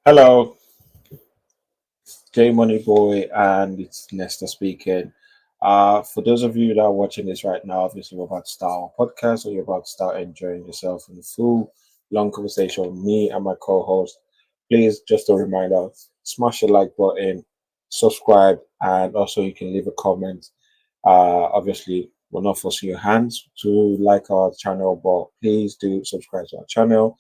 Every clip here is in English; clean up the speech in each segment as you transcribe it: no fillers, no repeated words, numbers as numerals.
Hello, J Money Boy, and it's Nesta speaking. For those of you that are watching this right now, obviously we're about to start our podcast, or you're about to start enjoying yourself in the full long conversation with me and my co-host. Please, just a reminder, smash the like button, subscribe, and also you can leave a comment. Obviously, we're not forcing your hands to like our channel, but please do subscribe to our channel.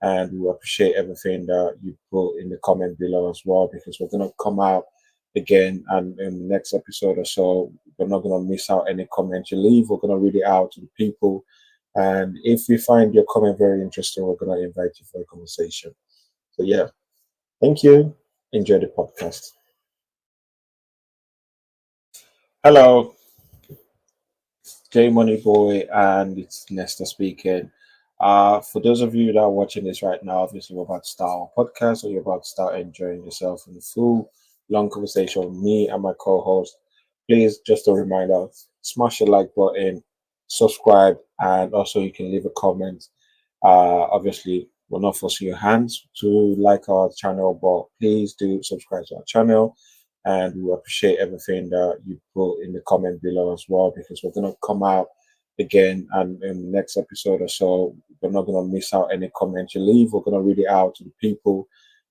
And we appreciate everything that you put in the comment below as well, because we're going to come out again and in the next episode or so. We're not going to miss out any comment you leave. We're going to read it out to the people. And if we find your comment very interesting, we're going to invite you for a conversation. So, yeah, thank you. Enjoy the podcast. Hello, J Money Boy, and it's Nesta speaking. For those of you that are watching this right now, obviously we're about to start our podcast, or you're about to start enjoying yourself in the full long conversation with me and my co-host. Please, just a reminder, smash the like button, subscribe, and also you can leave a comment. Obviously, we're not forcing your hands to like our channel, but please do subscribe to our channel. And we appreciate everything that you put in the comment below as well, because we're going to come out again and in the next episode or so. We're not going to miss out any comment you leave. We're going to read it out to the people.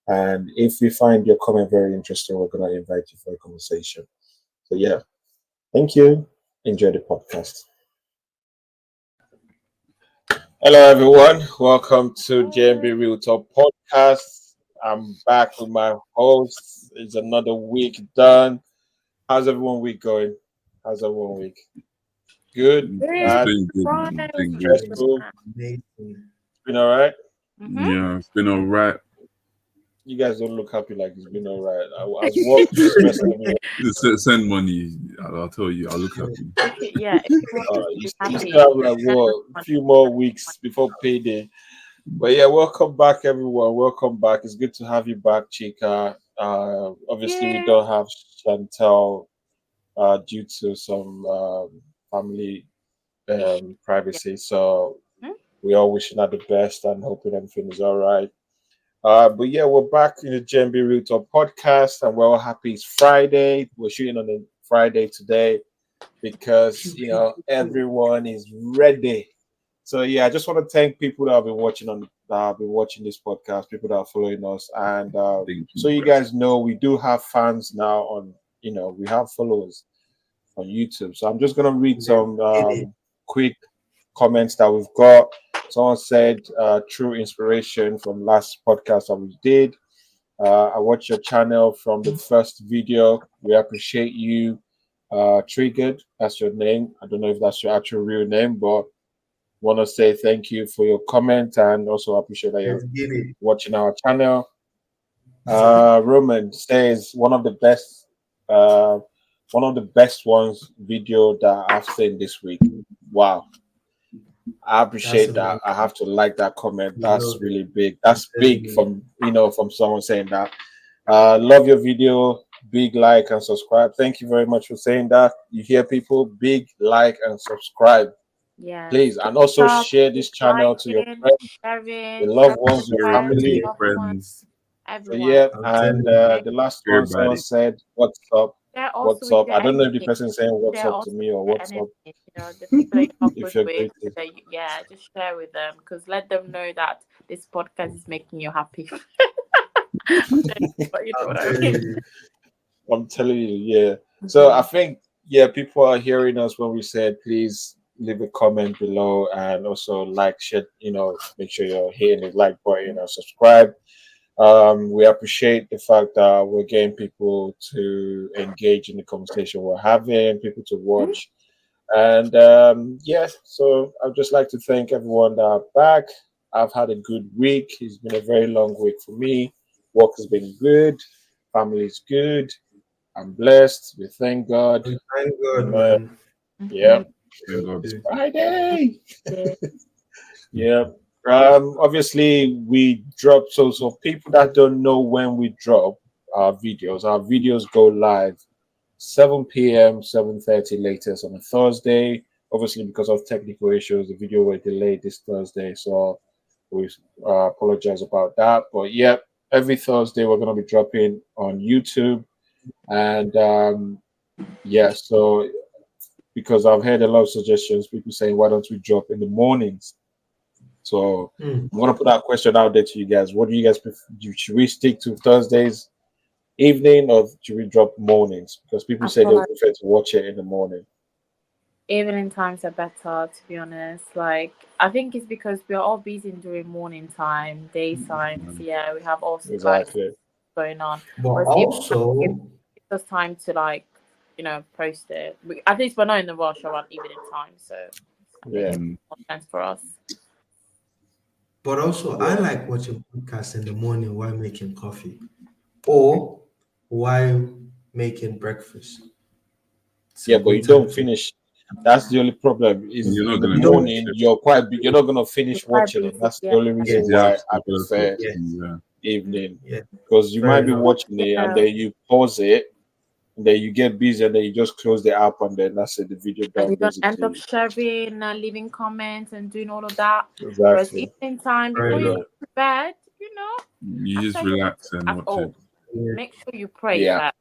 And if we find your comment very interesting, we're going to invite you for a conversation. So, yeah, thank you. Enjoy the podcast. Hello, everyone. Welcome to JMB Real Talk Podcast. I'm back with my host. It's another week done. How's everyone week going? How's everyone week? Good, It's bad, been good, man. It's been good. stressful. Been all right. Yeah, it's been all right. You guys don't look happy like it's been all right. Has work stressing me? Send money. I'll tell you. I'll look at you. Yeah, everyone You, is you happy. still have like what a few more weeks before payday. But yeah, welcome back, everyone. Welcome back. It's good to have you back, Chica. Obviously, we Yeah. don't have Chantel due to some family Yeah. privacy. So Hmm? we all wishing her the best and hoping everything is all right. But yeah, we're back in the GMB Real Talk podcast, and we're all happy it's Friday. We're shooting on a Friday today because everyone is ready. So yeah, I just want to thank people that have been watching this podcast, people that are following us, and Thank so you, you bro. guys know we do have fans now on. We have followers on YouTube. So I'm just gonna read some quick comments that we've got. Someone said, "True inspiration from last podcast that we did. I watched your channel from the first video. We appreciate you. Triggered, that's your name. I don't know if that's your actual real name, but want to say thank you for your comment and also appreciate that you're watching our channel. Roman says uh, one of the best ones video that I've seen this week. Wow, I appreciate that. I have to like that comment. That's really big. That's big from someone saying that. Love your video. Big like and subscribe. Thank you very much for saying that. You hear people, big like and subscribe, Yes. please, and also Stop, share keep this channel to your liking, friends, your sharing, loved share ones, your Share it friends, to your family. loved ones, friends. So everyone. yeah, and Okay. the last one, someone Everybody. said, "What's up? Share also What's with up?" your I don't know if the enemies. person is saying "What's Share up" to also me or with your "What's enemies. up" The people that you're not if good you're with. greeting. Yeah, just share with them because let them know that this podcast is making you happy. But you know what I mean. I'm telling you, yeah. So I think, yeah, people are hearing us when we said, please leave a comment below and also like, share, make sure you're hitting the like button or subscribe. We appreciate the fact that we're getting people to engage in the conversation we're having, people to watch. And yeah, so I'd just like to thank everyone that are back. I've had a good week. It's been a very long week for me. Work has been good. Family is good. I'm blessed. We thank God. Amen. Mhm. Yeah. Thank God. It's Friday. Yeah. Yeah. Obviously, we drop. So people that don't know when we drop our videos go live 7 p.m., 7:30 latest on a Thursday. Obviously, because of technical issues, the video were delayed this Thursday. So we apologize about that. But yeah, every Thursday we're gonna be dropping on YouTube, and yeah, so because I've heard a lot of suggestions, people saying why don't we drop in the mornings? So Mm. I'm gonna put that question out there to you guys. What do you guys prefer? Should we stick to Thursdays evening or should we drop mornings? Because people I say feel they like prefer to watch it in the morning. evening times are better, to be honest. Like, I think it's because we're all busy during morning time, daytime. Yeah, we have all kinds Exactly. going on. But Whereas evening time gives also, us time to, like, post it. At least we're not in the rush around evening time, so I think Yeah. it makes more sense for us. I Yeah. like watching podcasts in the morning while making coffee or while making breakfast. It's a Yeah, but good you time don't to. finish. That's the only problem. And Is you're not in the gonna You don't. finish morning it. you're not gonna We're finish quite watching it. busy, That's the yeah. only reason Because you have why I stuff else to prefer Yeah, do. Yeah. evening. yeah, Because you fair might be enough. watching it and Yeah. then you pause it, and then you get busy and then you just close the app and then that's it. The video And done you don't end up basically. sharing, leaving comments, and doing all of that. Whereas Exactly. evening time, Fair before you enough. go to bed, You just after you go relax to and at watch it. all, Yeah. make sure you pray Yeah, first.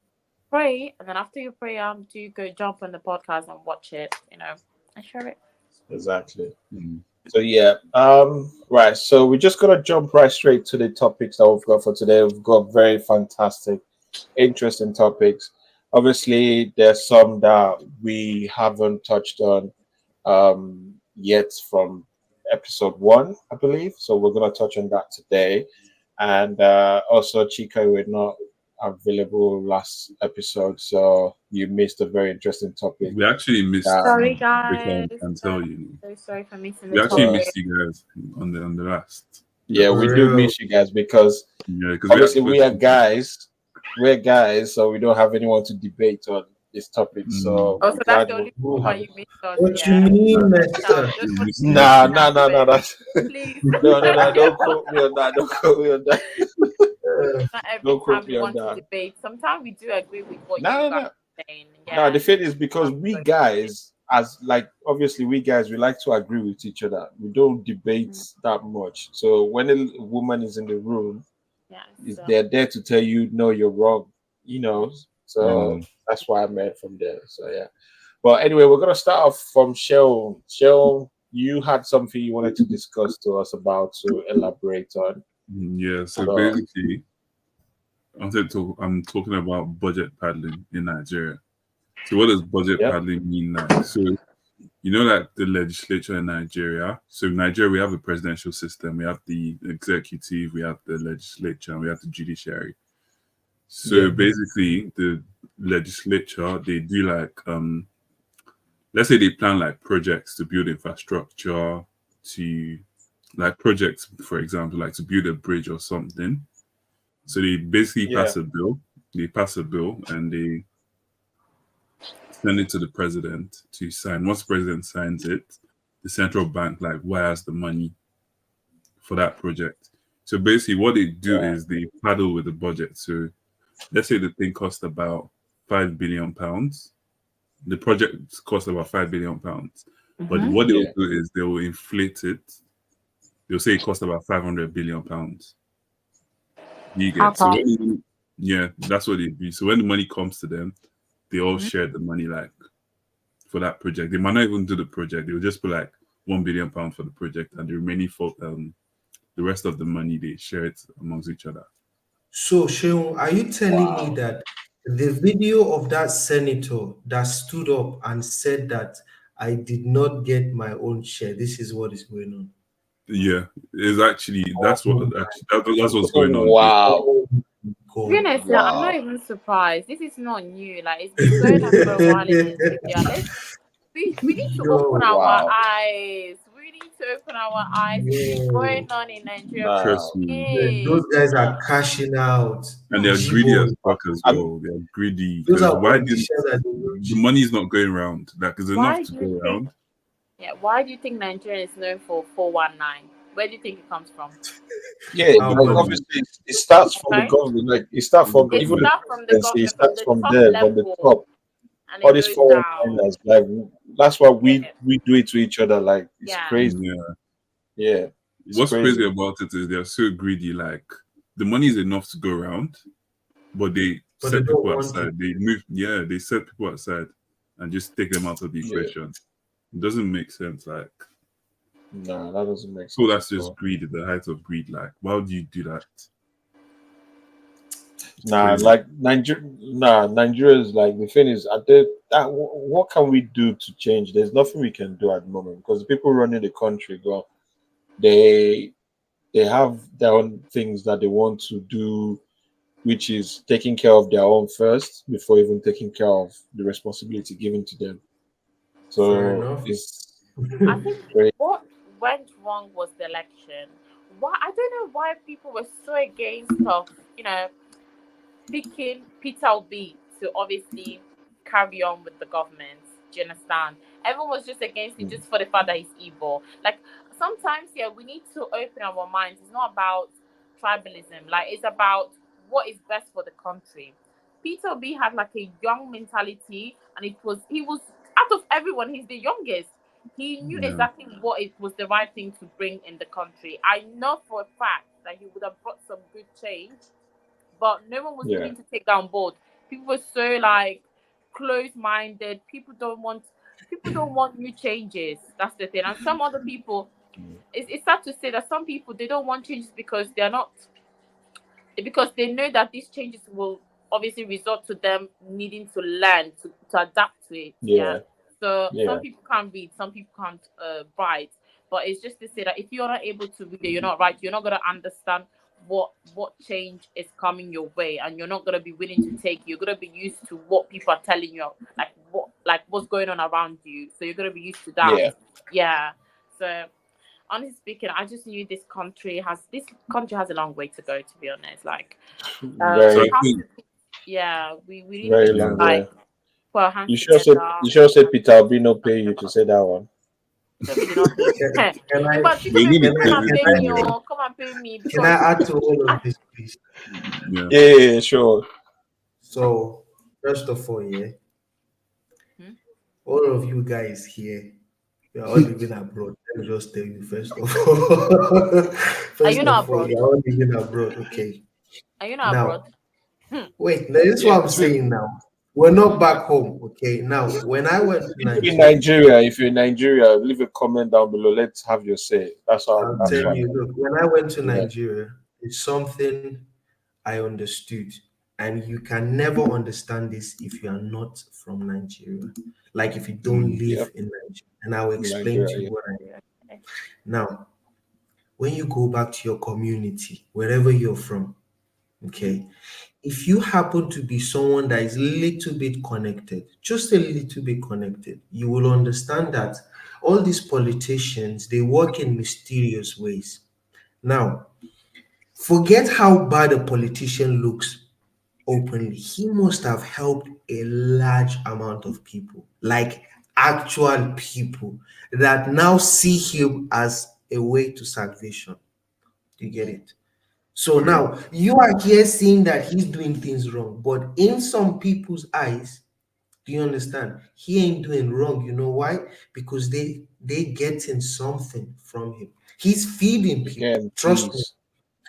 Pray, and then after you pray, do go jump on the podcast and watch it, and share it. exactly. Mm. So yeah, right. So we're just gonna jump right straight to the topics that we've got for today. We've got very fantastic, interesting topics. Obviously, there's some that we haven't touched on yet from episode one, I believe. So we're gonna touch on that today. And also, Chico, we're not available last episode, so you missed a very interesting topic. We actually missed. That Sorry, If I guys. can tell you, So sorry for missing the we actually so topic. missed you guys on the last yeah, we episode. do For real. miss you guys because Yeah, because we had obviously we are questions. guys. We're guys, so we don't have anyone to debate on this topic. So Also, I'm that's glad the only we reason why have. you missed us. What you Yeah. mean, Now, Mister? just We want missed to you Nah, put actually. that nah, nah, to nah, it, nah. please. No, no, no. Don't quote me on that. Don't quote me on that. Not every Don't time quote we me on want to that. debate. Sometimes we do agree with what you No, guys no, are saying. no. Yeah. The thing is because I'm we sorry. guys, as like obviously we guys, we like to agree with each other. We don't debate that much. So when a woman is in the room, Yeah. is So, they're there to tell you no, you're wrong. You know. So Mm. that's why I met from there. So yeah. Well, anyway, we're gonna start off from Shell. Shell, you had something you wanted to discuss to us about to elaborate on. Yeah, so So basically, I'm talking about budget paddling in Nigeria. So what does budget yep, paddling mean? Like, so like the legislature in Nigeria. So in Nigeria, we have a presidential system, we have the executive, we have the legislature, and we have the judiciary. So Yeah. basically, the legislature they do like let's say they plan like projects to build infrastructure, to like projects, for example, like to build a bridge or something. So they basically yeah, pass a bill. They pass a bill and they send it to the president to sign. Once the president signs it, the central bank like wires the money for that project. So basically, what they do right, is they paddle with the budget. So let's say the thing cost about £5 billion. The project cost about £5 billion, but what they'll yeah, do is they will inflate it. They'll say it cost about £500 billion. You how get so come? yeah, that's what they do. So when the money comes to them, they all Mhm. share the money like for that project. They might not even do the project. They'll just put like £1 billion for the project, and the remaining for the rest of the money they share it amongst each other. So, Sheon, are you telling me wow, that the video of that senator that stood up and said that I did not get my own share, this is what is going on? Yeah, it's actually Oh my that's what's going on. wow, oh my To be God. honest, I'm not wow. even surprised. This is not new. Like, it's been going on for a while in Nigeria. We need to open Yo, our Wow. eyes. We need to open our eyes. It's been yo. going on in Nigeria for Now, Trust me. Man, years. those guys are cashing out. And they're greedy as G-boy. fuck as I'm, well. They're greedy Those because are why didn't politicians that they the rich. money is not going around? Like, there's enough Why to do go you think? around. Yeah, why do you think Nigeria is known for 419? Where do you think it comes from? yeah, Our The like money. government, obviously it starts from the Right? government. Like it starts the from It even the government. starts from the presidency. It government, from starts the from top there, from the level, top. and All it these goes four down. liners, like that's why Yeah, we do it to each other. Like it's yeah. crazy. Yeah. Yeah, it's What's crazy crazy. about it is they're so greedy. Like the money is enough to go around, but they But they set don't people want aside. They move, they set people aside and just take them out of the equation. It doesn't make sense. Like, No, that doesn't make sense. so that's just greed at the height of greed. Like, why would you do that? Like Nigeria is like, the thing is, what can we do to change? There's nothing we can do at the moment because the people running the country they have their own things that they want to do, which is taking care of their own first before even taking care of the responsibility given to them. So it's I think what went wrong was the election. Why I don't know why people were so against of picking Peter Obi to obviously carry on with the government. Do you understand? Everyone was just against it just for the fact that he's evil. Like sometimes, we need to open our minds. It's not about tribalism. Like it's about what is best for the country. Peter Obi had like a young mentality, and he was out of everyone, he's the youngest. He knew exactly what it was the right thing to bring in the country. I know for a fact that he would have brought some good change, but no one was willing to take that on board. People were so like close-minded. People don't want new changes. That's the thing. And some other people, it's sad to say that some people, they don't want changes because they know that these changes will obviously result to them needing to learn to adapt to it. So some people can't read, some people can't write. But it's just to say that if you're not able to read it, you're not right, you're not gonna understand what change is coming your way, and you're not gonna be willing to take. You're gonna be used to what people are telling you, like what's going on around you. So you're gonna be used to that. So honestly speaking, I just knew this country has a long way to go. To be honest, like we really very need to long way. put our hands You sure together. said Peter Obi no pay you to say that one? But people come and pay me. Can I add to all of this, please? Yeah, sure. So, first of all, all of you guys here, you are all living abroad. Let me just tell you, first of all. Are you not abroad? You are all living abroad, okay. Are you not abroad? Wait, this is what I'm saying now. We're not back home, okay? Now, when I went to Nigeria, if you're in Nigeria, leave a comment down below. Let's have your say. That's all. I'll tell you, look, when I went to Nigeria, it's something I understood. And you can never understand this if you are not from Nigeria. Like if you don't live in Nigeria. And I will explain to you what I mean. Now, when you go back to your community, wherever you're from, okay, if you happen to be someone that is a little bit connected, just a little bit connected, you will understand that all these politicians, they work in mysterious ways. Now, forget how bad a politician looks openly. He must have helped a large amount of people, like actual people that now see him as a way to salvation. You get it? So now you are here seeing that he's doing things wrong, but in some people's eyes, do you understand? He ain't doing wrong. You know why? Because they getting something from him. He's feeding people. Trust me.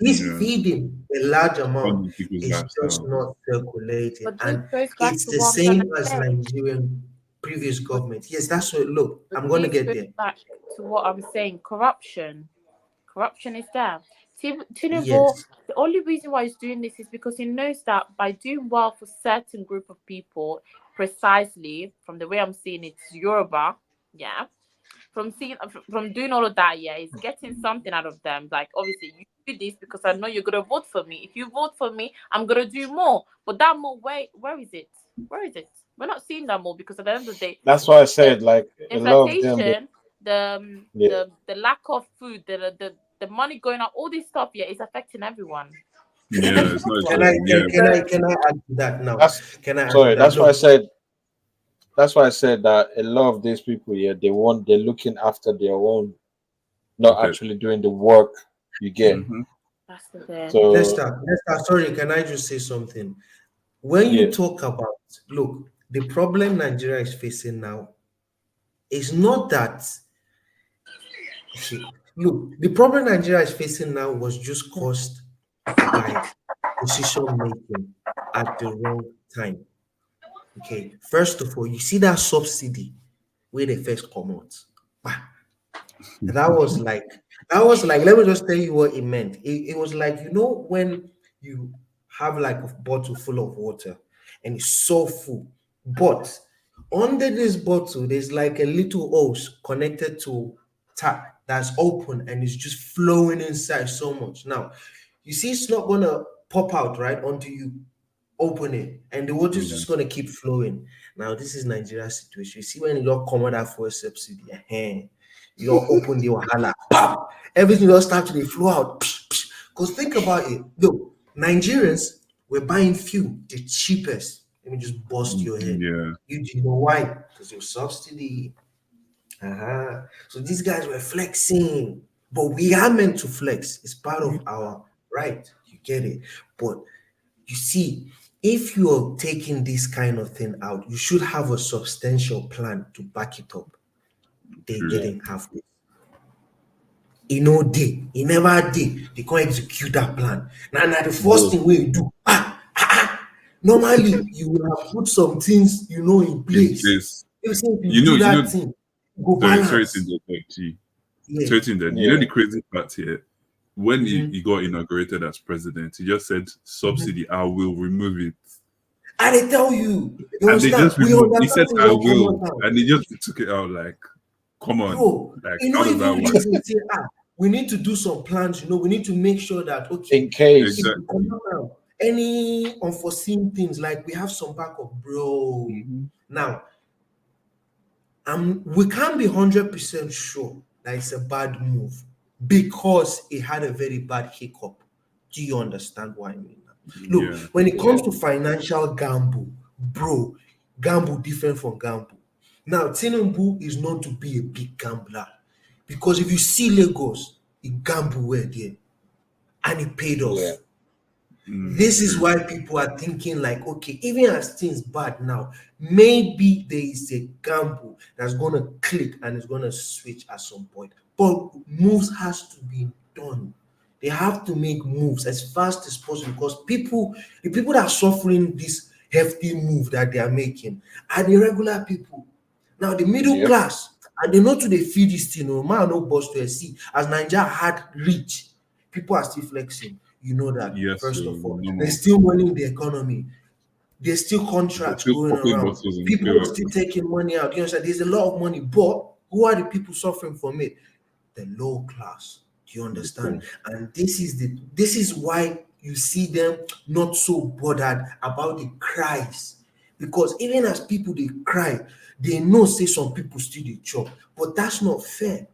He's feeding a large amount. It's just not circulating. And it's the same as Nigerian previous government. Yes, that's what. Look, I'm going to get there. Back to what I'm saying. Corruption is there. Tinubu, the only reason why he's doing this is because he knows that by doing well for certain group of people, precisely from the way I'm seeing it, Yoruba, from doing all of that, he's getting something out of them. Like, obviously, you do this because I know you're gonna vote for me. If you vote for me, I'm gonna do more. But that more, where is it? Where is it? We're not seeing that more because at the end of the day, that's why I said like inflation, the lack of food, the money going out, all this stuff, is affecting everyone. Can I add to that now? That's why I said that a lot of these people here, they're looking after their own, not actually doing the work. You get. That's the thing. So let's start. Sorry, can I just say something? When you talk about, look, the problem Nigeria is facing now is not that. Look, the problem Nigeria is facing now was just caused Guys, decision making at the wrong time. Okay, first of all, you see that subsidy where they first come out. Bah, that was like let me just tell you what it meant. It was like, when you have like a bottle full of water and it's so full, but under this bottle there's like a little hose connected to tap that's open and it's just flowing inside so much. Now you see it's not gonna pop out right until you open it, and the water is Yeah. just gonna keep flowing. Now this is Nigeria's situation. You see when you don't come out for a subsidy, you don't open the wahala, pop, everything just start to dey flow out. Because think about it, look, Nigerians were buying fuel the cheapest. Let me just bust your head. Yeah. You know why? Because your subsidy. So these guys were flexing, but we are meant to flex. It's part of our right. You get it, but you see, if you're taking this kind of thing out, you should have a substantial plan to back it up. They True. didn't have this. He never did. They can't execute that plan. Now, the first thing we do, normally you will have put some things, in In place. place. If you You do know, that thing, go sorry to balance. interrupt you. Yeah. Sorry to interrupt. You know the crazy part here? When he got inaugurated as president, he just said, subsidy, I will remove it. And they tell you, you And they understand? just We removed. He understand said, things I don't come will. out now. And they just took it out like, come on. Bro, Like, you how know, does that even work? reason say, we need to do some plans, we need to make sure that, okay, In case. if we come out now, any unforeseen things, like we have some backup, bro. Now, we can't be 100% sure that it's a bad move because it had a very bad hiccup. Do you understand what I mean? Look, Yeah. when it comes to financial gamble, bro, gamble different from gamble. Now, Tinubu is known to be a big gambler because if you see Lagos, he gamble well there and it paid off. Yeah. This is why people are thinking like, okay, even as things bad now, maybe there is a gamble that's gonna click and it's gonna switch at some point. But moves has to be done. They have to make moves as fast as possible because the people that are suffering this hefty move that they are making are the regular people. Now the middle Yep. class, and they know to they feed this thing, man, no boss to see. As Nigeria had reach, people are still flexing. You know that, Yes, first so of all. normal. There's still money in the economy. There's still contracts Still going popping around. bottles in People the are still taking money out. You understand? There's a lot of money, but who are the people suffering from it? The low class. Do you understand? And this is why you see them not so bothered about the cries. Because even as people they cry, they know say some people still they chop, but that's not fair.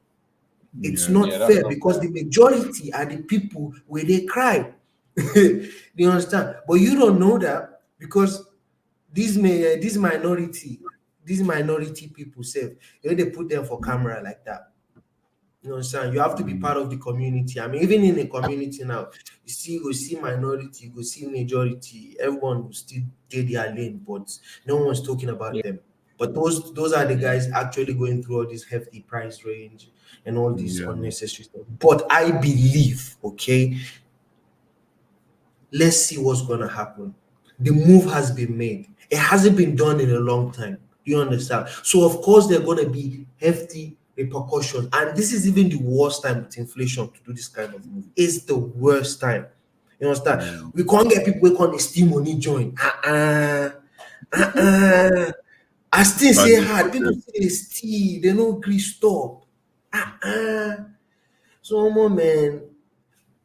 It's Yeah. not Yeah, that's fair not because fair. the majority are the people where they cry. Do you understand? But you don't know that because these minority people say, they put them for camera like that. You understand? You have to be part of the community. I mean, even in a community now, you go see minority, you go see majority. Everyone will still get their lane, but no one's talking about Yeah. them. But those are the guys actually going through all this hefty price range and all this Yeah. unnecessary stuff. But I believe, okay, let's see what's gonna happen. The move has been made. It hasn't been done in a long time. You understand? So of course there are gonna be hefty repercussions, and this is even the worst time with inflation to do this kind of move. It's the worst time. You understand? Yeah. We can't get people who can't steal money join. As things say Badly hard, people spotted. say they steal, they no agree stop. So man,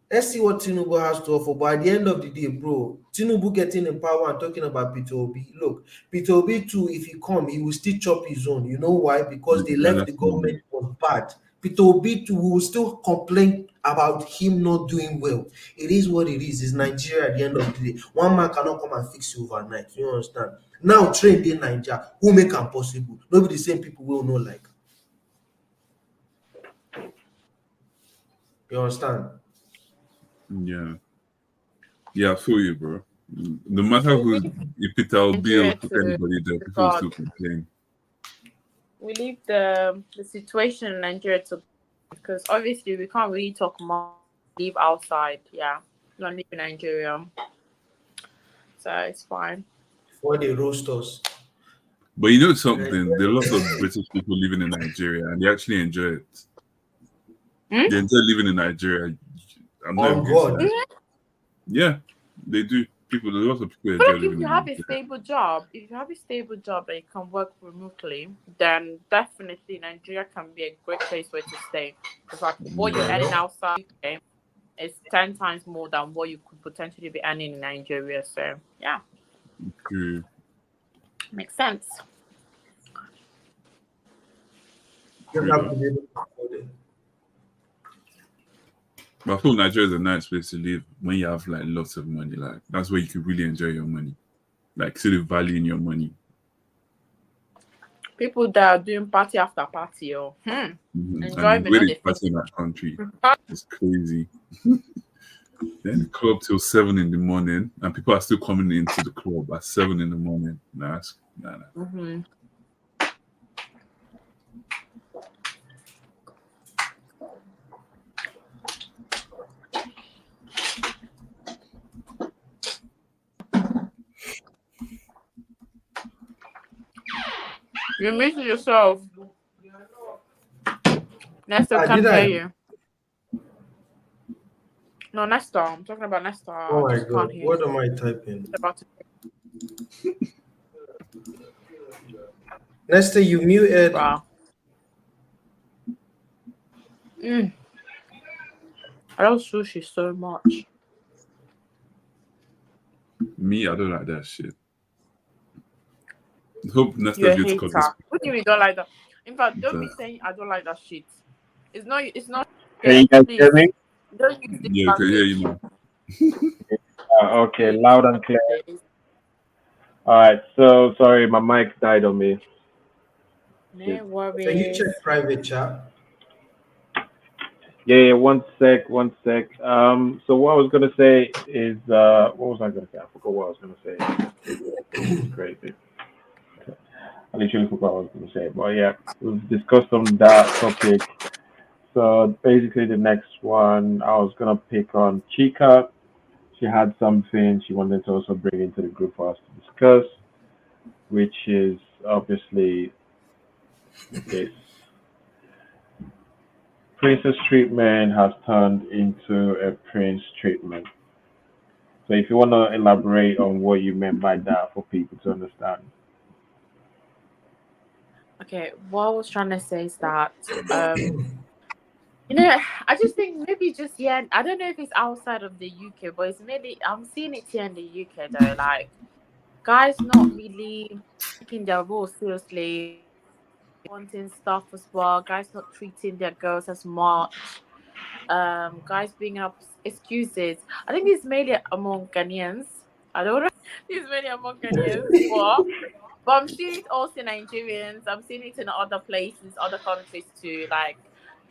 let's see what Tinubu has to offer. But at the end of the day, bro, Tinubu getting in power and talking about Peter Obi. Look, Peter Obi too, if he come, he will still chop his own. You know why? Because they Yeah, left the that's normal. government was bad. Peter Obi too will still complain about him not doing well. It is what it is. It's Nigeria at the end of the day. One man cannot come and fix you overnight. You understand? Now trade in Nigeria. Who make am possible? Nobody the same people will know like. You understand? Yeah. Yeah, I feel you, bro. No matter We who, leave if Peter Obi or Nigeria put to anybody there, people will God. still complain. We leave the situation in Nigeria to, because obviously we can't really talk more. Leave outside, yeah. Not live in Nigeria, so it's fine. Before they roast us. But you know something? There are lots of British people living in Nigeria, and they actually enjoy it. Hmm? They enjoy living in Nigeria. I'm not On even going to God. lie. Yeah, they do. People, a lot of people But enjoy like, if living you in have a Nigeria. stable job, that you can work remotely, then definitely Nigeria can be a great place where to stay. Because like what you're earning outside UK is 10 times more than what you could potentially be earning in Nigeria. So yeah, True. makes sense. You True have though. to be able to afford it. But I feel Nigeria is a nice place to live when you have like lots of money. Like that's where you could really enjoy your money. Like see the value in your money. People that are doing party after party, And the enjoyment, way not they the party in that country food. is crazy. Then the club till 7 in the morning, and people are still coming into the club at 7 in the morning. Nah. Mm-hmm. You miss yourself. Nestor Did can't I? hear you. No, Nestor. I'm talking about Nestor. I Oh my just can't God. hear What you. am I typing? It's about to. Nesta, you muted. Wow. Mm. I love sushi so much. Me, I don't like that shit. Hope You're Nesta's a going to cut this. hater. What do you mean you don't like that? In fact, don't be The, saying I don't like that shit. It's not. It's not. Can Okay, you guys hear please me? don't use this yeah, okay, yeah, language. you know. Okay, loud and clear. Please. All right, so sorry, my mic died on me. No Can you worries. check private chat? Yeah, one sec, one sec. So what I was gonna say is, what was I gonna say? I forgot what I was gonna say. It's crazy. I literally forgot what I was gonna say. But yeah, we've discussed on that topic. So basically, the next one I was gonna pick on Chica. She had something she wanted to also bring into the group for us to discuss, which is obviously this princess treatment has turned into a prince treatment. So if you want to elaborate on what you meant by that for people to understand. Okay, what I was trying to say is that you know, I just think maybe just yeah, I don't know if it's outside of the UK, but it's maybe I'm seeing it here in the UK though. Like guys not really taking their role seriously, wanting stuff as well. Guys not treating their girls as much. Guys bringing up excuses. I think it's mainly among Ghanaians. I don't know. It's mainly among Ghanaians, but I'm seeing it also in Nigerians. I'm seeing it in other places, other countries too. Like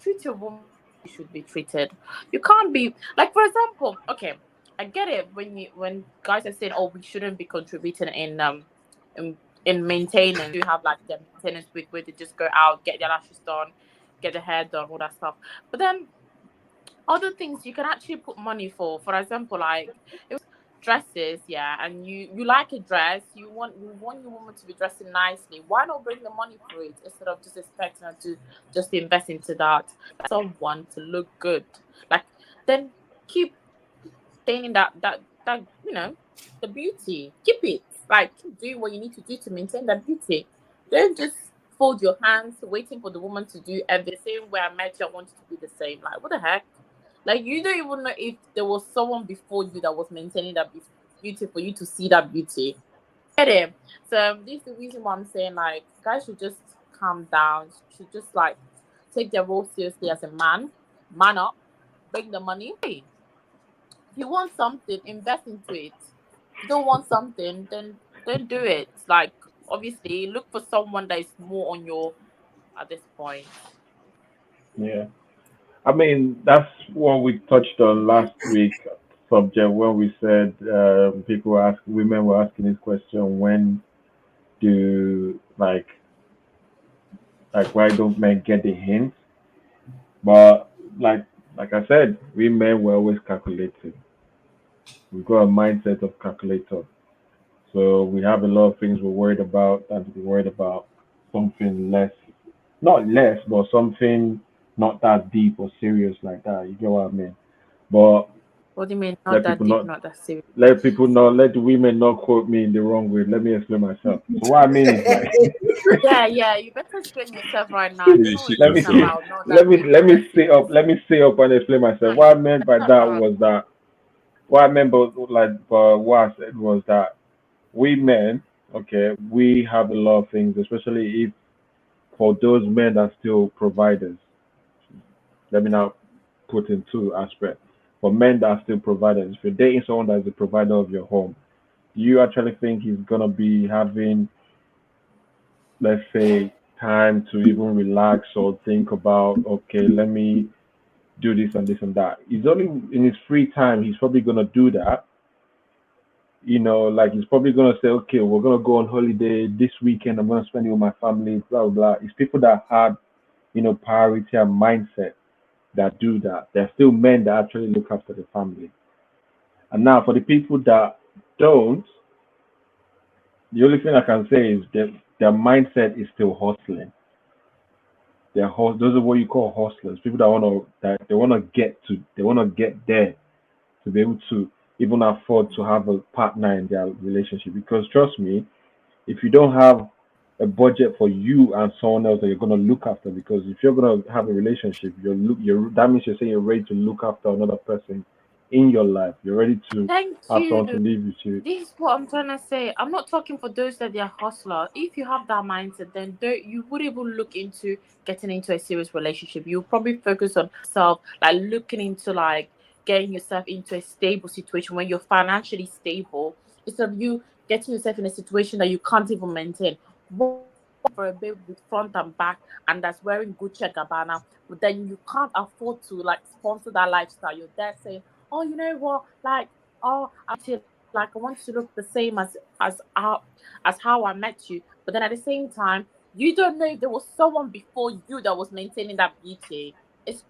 treat your woman how you should be treated. You can't be like, for example, okay, I get it when guys are saying, oh, we shouldn't be contributing in in maintenance. You have like their maintenance week where they just go out, get their lashes done, get their hair done, all that stuff. But then other things you can actually put money for. For example, like it was dresses, yeah, and you like a dress, you want your woman to be dressing nicely. Why not bring the money for it instead of just expecting her to just invest into that? Someone to look good, like then keep saying that the beauty. Keep it like keep doing what you need to do to maintain that beauty. Don't just fold your hands waiting for the woman to do and the same way I met you, I want you to be the same. Like what the heck? Like you don't even know if there was someone before you that was maintaining that beauty for you to see that beauty. Get it? So this is the reason why I'm saying like guys should just calm down. Should just like take their role seriously as a man up, bring the money. Hey, if you want something, invest into it. If you don't want something, then don't do it. Like obviously, look for someone that is more on your at this point. Yeah. I mean, that's what we touched on last week subject when we said women were asking this question, when do like why don't men get the hint? But like I said, we men were always calculating. We've got a mindset of calculator. So we have a lot of things we're worried about than to be worried about something less, not less, but something not that deep or serious like that. You get what I mean? But What do you mean? Not let that people deep, not not that serious. let the women not quote me in the wrong way. Let me explain myself. So what I mean is like Yeah, you better explain yourself right now. I don't know what Shit you're let me talking yourself. about. Not let that me deep, let not me that stay up serious. let me stay up and explain myself. What I meant by that was that what I meant by like what I said was that we men, okay, we have a lot of things, especially if for those men that are still providers. Let me now put in two aspects. For men that are still providers, if you're dating someone that is a provider of your home, do you actually think he's gonna be having, let's say, time to even relax or think about, okay, let me do this and this and that? He's only in his free time, he's probably gonna do that. Like he's probably gonna say, okay, we're gonna go on holiday this weekend. I'm gonna spend it with my family. Blah blah blah. It's people that have, priority and mindset that do that. There's still men that actually look after the family. And now for the people that don't, the only thing I can say is that their mindset is still hustling. Those are what you call hustlers. People that they wanna get there to be able to even afford to have a partner in their relationship. Because trust me, if you don't have a budget for you and someone else that you're gonna look after, because if you're gonna have a relationship, that means you're saying you're ready to look after another person in your life. You're ready to Thank have you. someone to live with you. This is what I'm trying to say. I'm not talking for those that they're hustler. If you have that mindset, then you would even look into getting into a serious relationship. You'll probably focus on self, like looking into like getting yourself into a stable situation when you're financially stable, instead of you getting yourself in a situation that you can't even maintain. For a babe with front and back and that's wearing Gucci and Gabbana, but then you can't afford to like sponsor that lifestyle. You're there saying, oh, you know what, like, oh, like I want to look the same as how I met you. But then at the same time, you don't know if there was someone before you that was maintaining that beauty. It's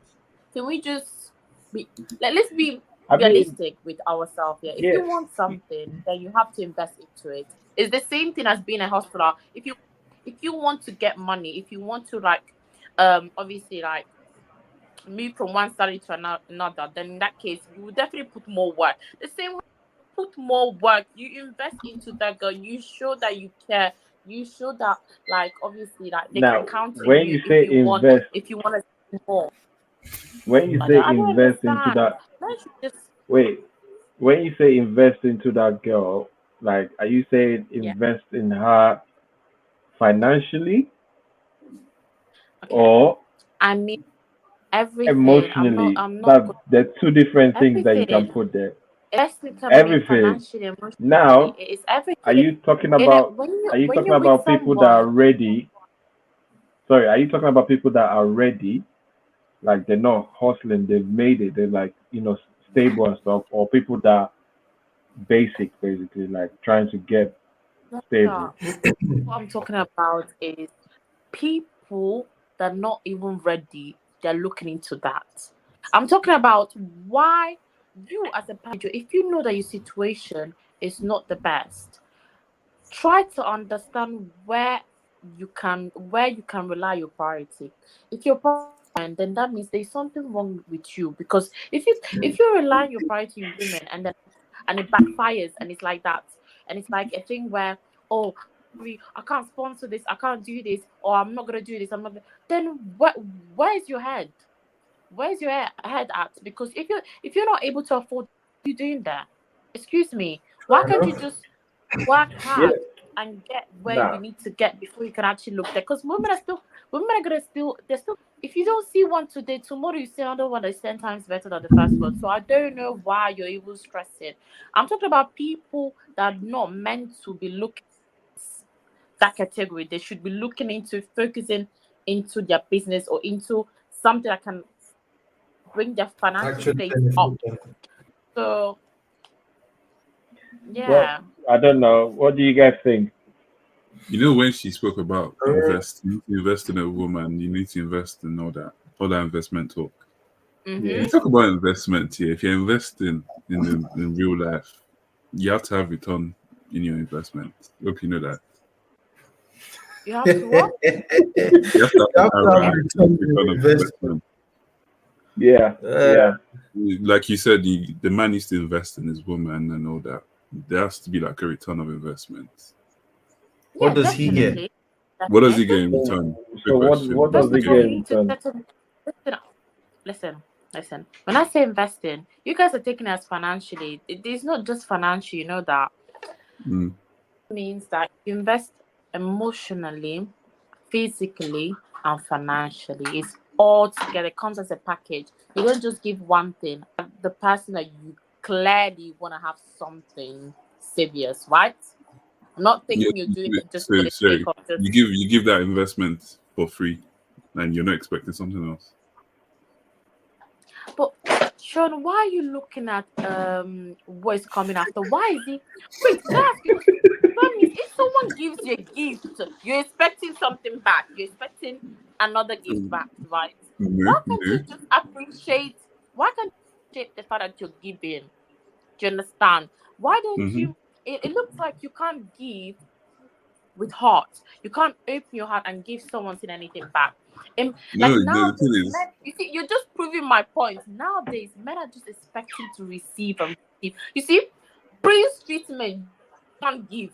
can we just be let's be I mean, realistic with ourselves here. If yeah, you want something, then you have to invest into it. It's the same thing as being a hustler. If you want to get money, if you want to like obviously like move from one salary to another, then in that case you will definitely put more work. The same way you put more work, you invest into that girl, you show that you care, you show that like obviously like they can now count on when you you say invest, if you want to spend more. when you I say don't, I don't invest into understand. that, Let's just wait, when you say invest into that girl, like, are you saying yeah. invest in her financially Okay. or I mean everything. emotionally? I'm not That good. There's two different things that you can Everything. put there. Investing can mean Everything. financially, emotionally. Now, It is are everything. you talking In it, about are you when talking you're with about people that are someone, ready? Sorry, are you talking about people that are ready? Like they're not hustling, they've made it, they're like, stable and stuff, or people that basic basically, like trying to get what stable. I'm talking about is people that are not even ready. They're looking into that. I'm talking about why you as a manager, if you know that your situation is not the best, try to understand where you can rely your priority. If your priority, then that means there's something wrong with you. Because if you rely on your priority in women and it backfires and it's like that, and it's like a thing where, oh, I can't sponsor this, I can't do this, or I'm not gonna do this, then where's your head? Where's your head at? Because if you're not able to afford, what are you doing there? Excuse me, why Fair can't you enough. just work Yeah. hard and get where you Nah. need to get before you can actually look there? Because women are gonna still they're still, if you don't see one today, tomorrow you see another one that's 10 times better than the first one. So I don't know why you're even stressing. I'm talking about people that are not meant to be looking at that category. They should be looking into focusing into their business or into something that can bring their financial Actually state up. benefit them. So Well, yeah. I don't know. What do you guys think? You know, when she spoke about Uh, invest in a woman, you need to invest in all that investment talk. Mm-hmm. Yeah. You talk about investment here. If you're investing, in real life, you have to have return in your investment. Hope you know that. You have to what? You have to have return return on of investment. investment. Yeah, yeah. Like you said, the man needs to invest in his woman and all that. There has to be like a return of investment. What does he get? Definitely. What does he get in return? So what does First he of all, get you in need to return? listen. When I say investing, you guys are taking it as financially. It's not just financial, you know that. Mm. It means that you invest emotionally, physically, and financially. It's all together. It comes as a package. You don't just give one thing. The person that you clearly want to have something serious, right? I'm not Yeah, thinking you're doing it just for the so sake of just. you give that investment for free, and you're not expecting something else. But Sean, why are you looking at what is coming after? Why is he? Wait, can I ask you? Promise, if someone gives you a gift, you're expecting something back. You're expecting another gift back, right? Why can't No. you just appreciate? Why can't you appreciate the fact that you're giving? Do you understand? Why don't Mm-hmm. you? It looks like you can't give with heart. You can't open your heart and give someone anything back. No, Like no. The nowadays, thing is, men, you see, you're just proving my point. Nowadays, men are just expecting to receive and receive. You see, Prince treatment can't give.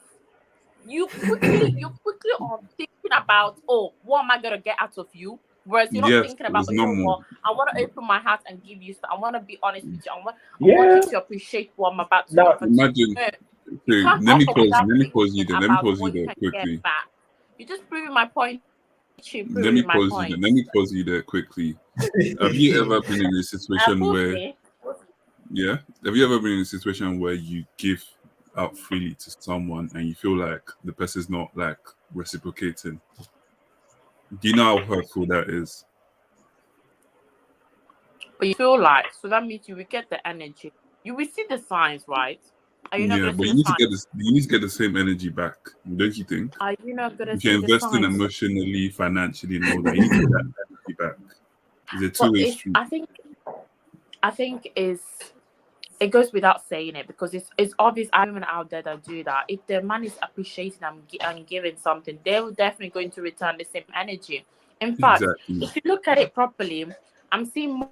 You quickly are thinking about, oh, what am I gonna get out of you? Whereas you're not yes, thinking about, it's oh, you know normal. what, I want to open my heart and give you stuff. I want to be honest with you. I want Yeah. you to appreciate what I'm about to Now offer to you. Imagine. No, So you can't let me offer pause. without Let me pause you thinking there. Let me about pause you what you there can get quickly. back. You're just proving my point. You're Let me proving my pause you there. point. Let me pause you there quickly. Have you ever been in a situation Put where, me. yeah? Have you ever been in a situation where you give out freely to someone and you feel like the person's not like reciprocating? Do you know how hurtful that is? But you feel like, so that means you will get the energy. You will see the signs, right? Are you not Yeah, going to but see you the need to get signs? this. You need to get the same energy back, don't you think? Are you not going to If you're see the investing signs? emotionally, financially, and all that, you need to get that energy back. It's a But two-way street. I think it goes without saying it because it's obvious. I women out there that do that. If the man is appreciating and giving something, they're definitely going to return the same energy. In fact, Exactly. if you look at it properly, I'm seeing more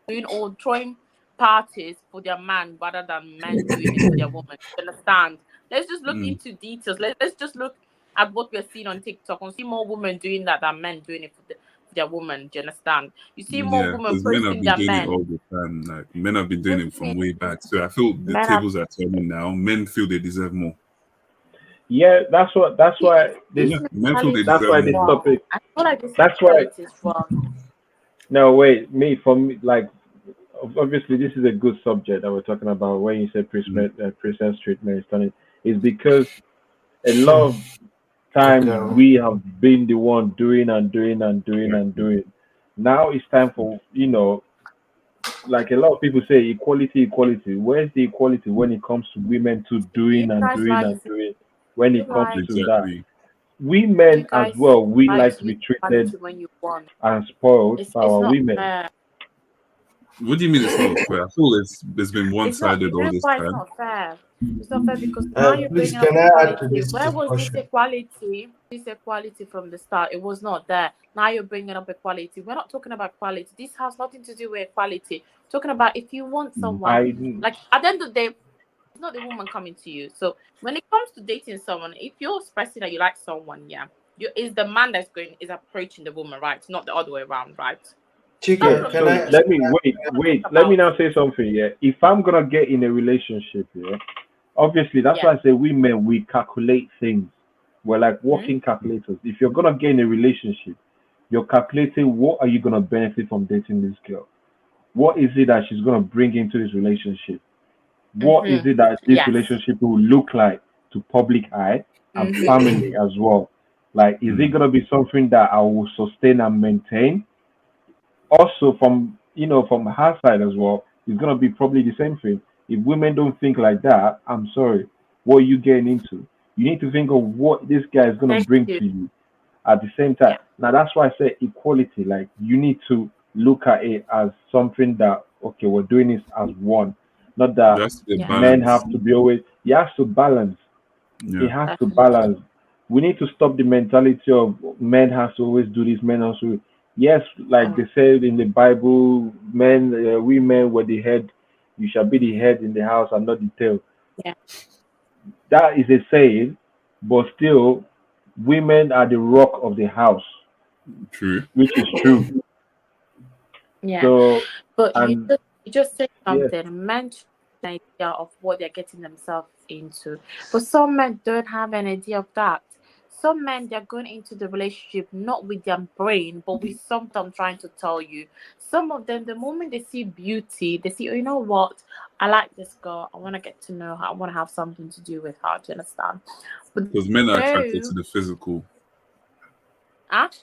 doing or throwing parties for their man rather than men doing it for their woman. You understand? Let's just look Mm. into details. Let's just look at what we're seeing on TikTok and see more women doing that than men doing it for their woman. Do you understand? You see more Yeah, women because men have posting been their doing it men. all the time. Like men have been doing it Posting from it. way back. So I feel the Men are tables are turning now. Men feel they deserve more. yeah, that's why this this Men feel they mentality that's is deserve why this more. wrong. topic I feel like this that's why mentality is wrong. no wait, me for me like obviously this is a good subject that we're talking about when you said Mm. princess treatment is turning is because a lot of times Okay. we have been the one doing and doing and doing and doing. Now it's time for like a lot of people say equality, equality. Where's the equality when it comes to women to Do you doing and guys doing like and doing when do you it comes like to that? Exactly. We do you men as guys well, we like like to to use be treated equality when you want? and spoiled by It's our not women. fair. What do you mean it's not fair? I feel it's been It's not. one-sided You all know this why it's time. not fair? It's not fair because now you're Please, bringing up can I add to equality. this Where was this discussion? equality? This equality from the start, it was not there. Now you're bringing up equality. We're not talking about equality. This has nothing to do with equality. We're talking about if you want someone, I like at the end of the day, it's not the woman coming to you. So when it comes to dating someone, if you're expressing that you like someone, yeah, is the man is approaching the woman, right? Not the other way around, right? Start so Chike, from can the so I? beginning. let me Think wait. Let me about now it. say something. Yeah, if I'm gonna get in a relationship, yeah, obviously that's Yeah. why I say we men we calculate things. We're like Hmm. walking calculators. If you're gonna get in a relationship, you're calculating what are you gonna benefit from dating this girl. What is it that she's gonna bring into this relationship? What is Mm-hmm. it that this Yes. relationship will look like to public eye and Mm-hmm. family as well? Like, is it Mm. gonna be something that I will sustain and maintain? Also, from from her side as well, it's gonna be probably the same thing. If women don't think like that, I'm sorry, what are you getting into? You need to think of what this guy is gonna Thank bring you. to you at the same time. Yeah. Now that's why I say equality. Like you need to look at it as something that okay, we're doing this as one. Not that That's the Yeah. men balance. have to be always. He has to balance. He Yeah. has to Definitely. balance. We need to stop the mentality of men has to always do this, men also. Yes, like Oh, they said in the Bible, men, we men were the head. You shall be the head in the house and not the tail. yeah. That is a saying, but still, women are the rock of the house, True. which is true. Yeah. So, But and you just said yes, something. Men should have an idea of what they're getting themselves into. But some men don't have an idea of that. Some men they're going into the relationship not with their brain, but with something I'm trying to tell you. Some of them, the moment they see beauty, they see, oh, you know what? I like this girl. I want to get to know her. I want to have something to do with her. Do you understand? But Because men are attracted to no, the physical.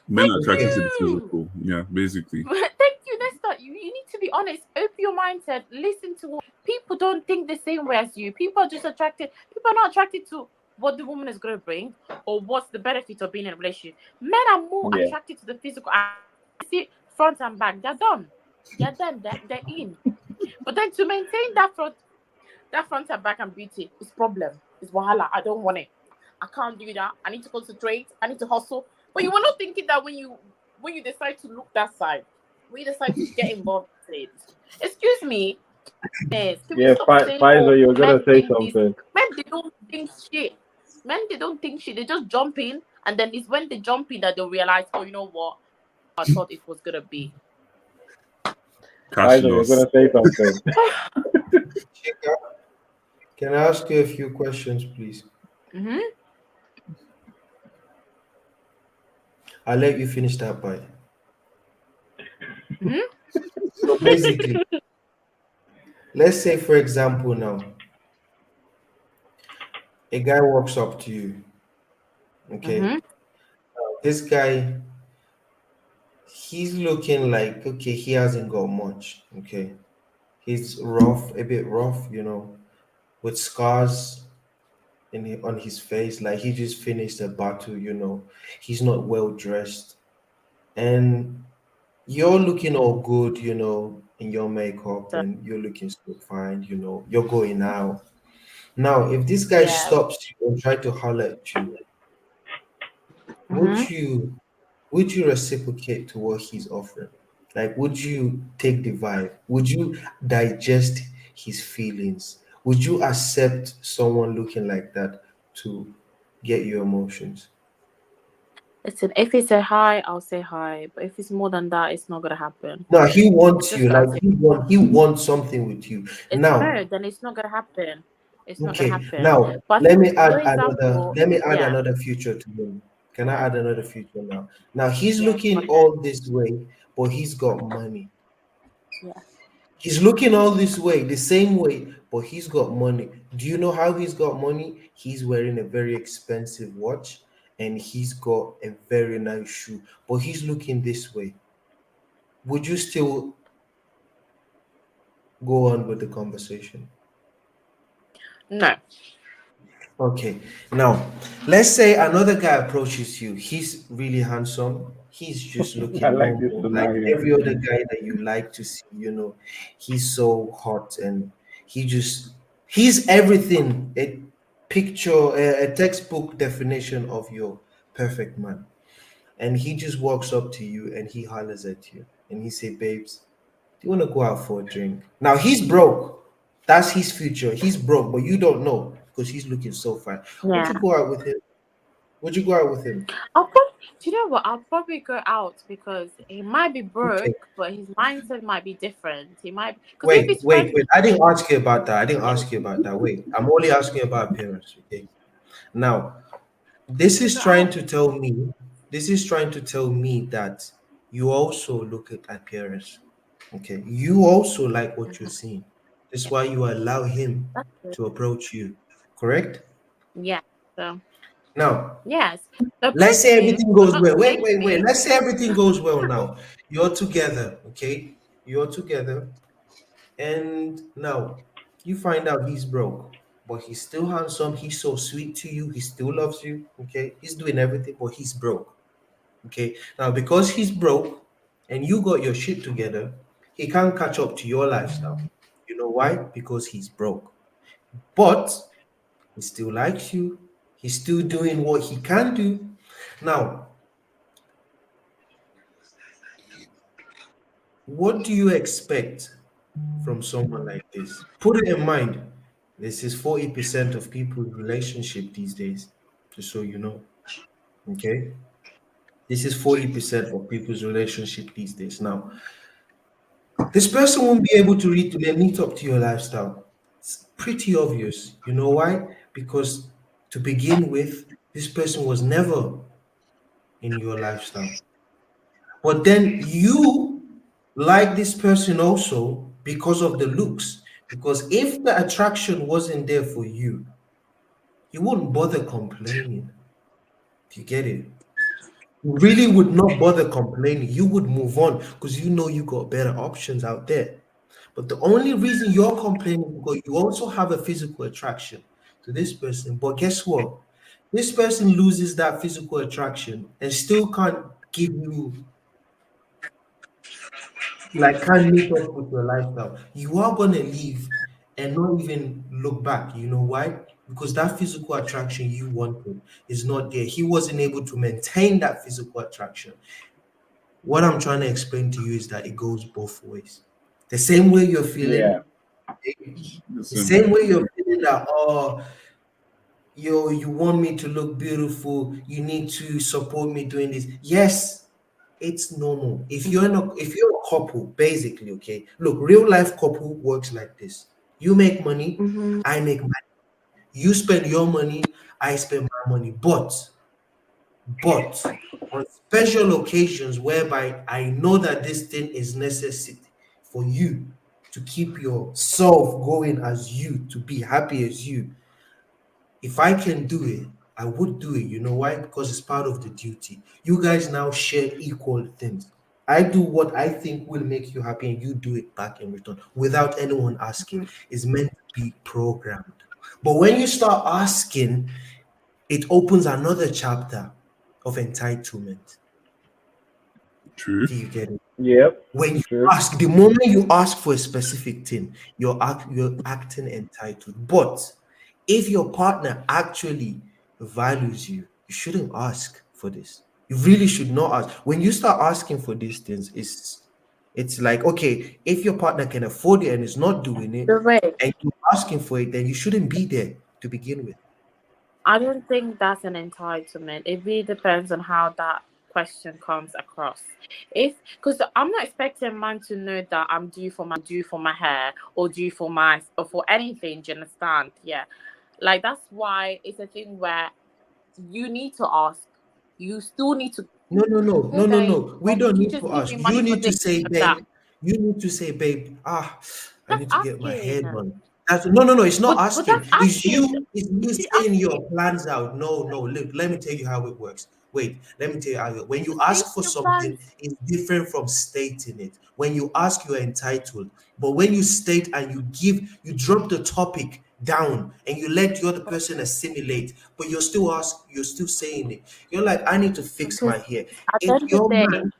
Men thank are attracted to the you. physical. Yeah, basically. Thank you. That's not you. You need to be honest. Open your mindset. Listen to what people don't think the same way as you. People are just attracted. People are not attracted to what the woman is going to bring or what's the benefit of being in a relationship. Men are more yeah, attracted to the physical. I see front and back. They're done. They're done. They're in. But then to maintain that front and back and beauty is problem. It's wahala. I don't want it. I can't do that. I need to concentrate. I need to hustle. But you were not thinking that when you decide to look that side, when you decide to get involved with it. Excuse me. Yes, people yeah. stop saying, "Oh, Pfizer, you're gonna men say think this." something. Men they don't think shit. Men they don't think shit. They just jump in, and then it's when they jump in that they'll realize, "Oh, you know what? I thought it was gonna be." Cash Pfizer, you're loss. gonna say something. Chika, can I ask you a few questions, please? Mm-hmm. I'll let you finish that part. Mm-hmm. So basically, let's say, for example, now a guy walks up to you. Okay, Mm-hmm. this guy, he's looking like okay, he hasn't got much. Okay, he's rough, a bit rough, with scars on his face, like he just finished a battle. He's not well dressed, and you're looking all good, in your makeup, So, and you're looking so fine. You're going out. Now, if this guy yeah. stops you and try to holler at you, would Mm-hmm. you would you reciprocate to what he's offering? Like, would you take the vibe? Would you digest his feelings? Would you accept someone looking like that to get your emotions? Listen, if it's a hi, I'll say hi. But if it's more than that, it's not gonna happen. No, he wants you. Just Like as it. he wants something with you. It's Now, no, then it's not gonna happen. It's not gonna okay. happen. Now, But I let think, me add for another. example, Let me add yeah, another feature to him. Can I add another feature now? Now he's yeah, go looking ahead. all this way, but he's got money. Yeah. He's looking all this way, the same way, but he's got money. Do you know how he's got money? He's wearing a very expensive watch and he's got a very nice shoe, but he's looking this way. Would you still go on with the conversation? No. Okay. Now, let's say another guy approaches you. He's really handsome. He's just I looking like this normal, like scenario. every other guy that you like to see. He's so hot and he's everything. A textbook definition of your perfect man. And he just walks up to you and he hollers at you and he say, "Babes, do you want to go out for a drink?" Now he's broke. That's his future. He's broke, but you don't know because he's looking so fine. Would you Yeah. go out with him? Would you go out with him? I'll probably, do you know what? I'll probably go out because he might be Okay. broke, but his mindset might be different. He might, because if Wait, his wait, friend, wait. I didn't ask you about that. I didn't ask you about that. Wait. I'm only asking about appearance. Okay. Now, this you is know, trying to tell me, this is trying to tell me that you also look at appearance. Okay. You also like what you're Mhm. seeing. That's why you allow him That's good. to approach you. Correct? Yeah. So Now, yes, so let's approach say me, everything but goes not well. to Wait, date wait, wait. me. Let's say everything goes well now. You're together, okay? You're together, and now you find out he's broke, but he's still handsome. He's so sweet to you. He still loves you, okay? He's doing everything, but he's broke, okay? Now, because he's broke and you got your shit together, he can't catch up to your lifestyle. You know why? Because he's broke. But he still likes you. He's still doing what he can do. Now, what do you expect from someone like this? Put it in mind, this is 40% of people's relationship these days, just so you know. Okay? This is 40% of people's relationship these days. Now, this person won't be able to meet up to your lifestyle. It's pretty obvious. You know why? Because to begin with, this person was never in your lifestyle. But then you like this person also because of the looks. Because if the attraction wasn't there for you, you wouldn't bother complaining. Do you get it? You really would not bother complaining. You would move on because you know you got better options out there. But the only reason you're complaining is because you also have a physical attraction to this person. But guess what? This person loses that physical attraction and still can't give you, like, can't meet up with your lifestyle. You are gonna leave and not even look back. You know why? Because that physical attraction you wanted is not there. He wasn't able to maintain that physical attraction. What I'm trying to explain to you is that it goes both ways. The same way you're Yeah. feeling, the Listen, same way you're feeling that, oh, you want me to look beautiful, you need to support me doing this. Yes, it's normal. If you're a couple, basically, okay. Look, real life couple works like this. You make money, Mm-hmm. I make money. You spend your money, I spend my money. But on special occasions whereby I know that this thing is necessary for you to keep yourself going as you, to be happy as you, if I can do it, I would do it. You know why? Because it's part of the duty. You guys now share equal things. I do what I think will make you happy, and you do it back in return without anyone asking. It's meant to be programmed. But when you start asking, it opens another chapter of entitlement. true. Do you get it? Yep. When you True. ask, the moment you ask for a specific thing, you're acting entitled. But if your partner actually values you, you shouldn't ask for this. You really should not ask. When you start asking for these things, it's like, okay, if your partner can afford it and is not doing it, The way and you're asking for it, then you shouldn't be there to begin with. I don't think that's an entitlement. It really depends on how that question comes across. If because I'm not expecting a man to know that I'm due for my hair or due for my or for anything. Do you understand? Yeah, like that's why it's a thing where you need to ask. You still need to No, no, no, no, no, say, no. We "Oh, don't could you need just to give ask. me You money for need to this say, and that?" babe. You need to say, babe. I That's need to get my hair asking. done. That's no, no, no. It's not But asking. that's asking. It's you She's saying asking. your plans out. No, no. Look, let me tell you how it works. Wait, let me tell you how it. When You you state ask for your plans. something, it's different from stating it. When you ask, you are entitled. But when you state and you drop the topic down and you let the other person assimilate, but you're still saying it. You're like, I need to fix Because my hair. at the If end of the your day, man,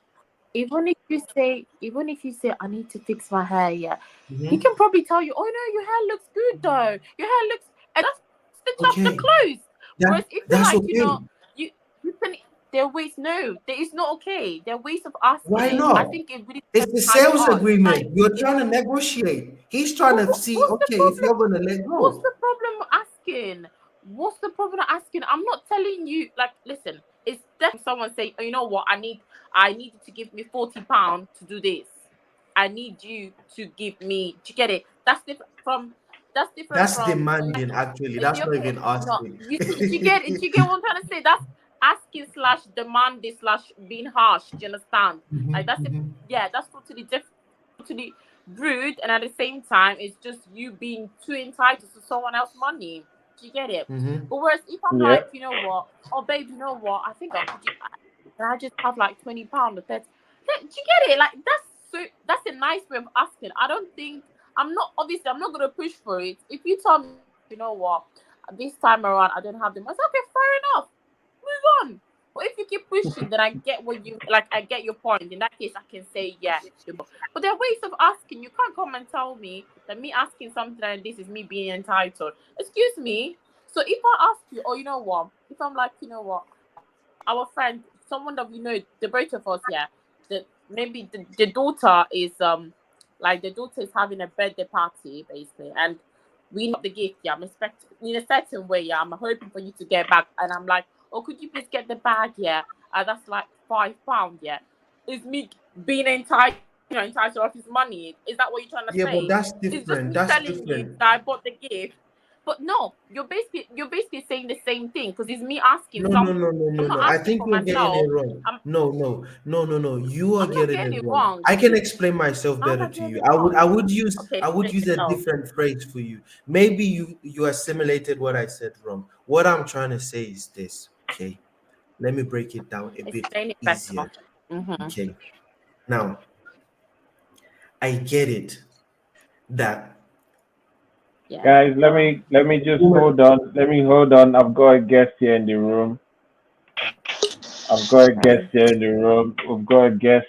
even if you say I need to fix my hair, yeah, he Mhm. can probably tell you, "Oh no, your hair looks good though. Your hair looks," and that's the chapter Okay, closed. Whereas if you're that's like, okay. you can there are ways. No, there is not okay. There are ways of Why asking it. I not? think it really It's depends the on how you sales ask. Like, agreement. You're if trying to negotiate. He's trying to see, what's the okay, if you're problem? gonna let What's go. the problem asking? What's the problem asking? I'm not telling you. Like, listen, it's definitely someone say, "Oh, you know what? I need you to give me £40 to do this. I need you to give me." Do you get it? That's different That's from. demanding, actually. Is That's it not okay? even No, asking. do you get it? Do you get what I'm trying to say? That's asking slash demanding slash being harsh. Do you understand? Like Mhm, that's it. mhm. Yeah, that's totally different. Totally rude, and at the same time, it's just you being too entitled to someone else's money. Do you get it? Mhm. But whereas if I'm like, Yep. you know what? Oh, babe, you know what? I think I could. Can I just have like £20 or 30? Do you get it? Like that's a nice way of asking. I don't think I'm not gonna push for it. If you tell me, you know what, this time around I don't have them, I say okay, fair enough, move on. But if you keep pushing, then I get what you like. I get your point. In that case, I can say yeah. But there are ways of asking. You can't come and tell me that me asking something like this is me being entitled. Excuse me. So if I ask you, oh, you know what? If I'm like, you know what, our friend, someone that we know, the both of us, yeah, maybe the daughter is like the daughter is having a birthday party basically, and we know the gift. Yeah, I'm expecting in a certain way. Yeah, I'm hoping for you to get back, and I'm like, oh, could you please get the bag? Yeah, that's like £5. Yeah, is me being entitled, entitled of his money? Is that what you're trying to Yeah, but say? that's It's just different. me That's telling you different. that I bought the gift. But no, you're basically saying the same thing because it's me asking No, no, something. no, no, no, I'm no. not I asking think for you're getting it myself. wrong. I'm No, no, no, no, no. You are I'm not getting getting it it wrong. wrong. I can explain myself How am better I to getting you. it I would, wrong? I would use, Okay, I would explain use a yourself. different phrase for you. Maybe you assimilated what I said wrong. What I'm trying to say is this. Okay, let me break it down a bit Explain it better. easier. Mm-hmm. Okay, now I get it that Yeah. Guys, let me just hold on. Let me hold on. I've got a guest here in the room. I've got a guest here in the room. We've got a guest,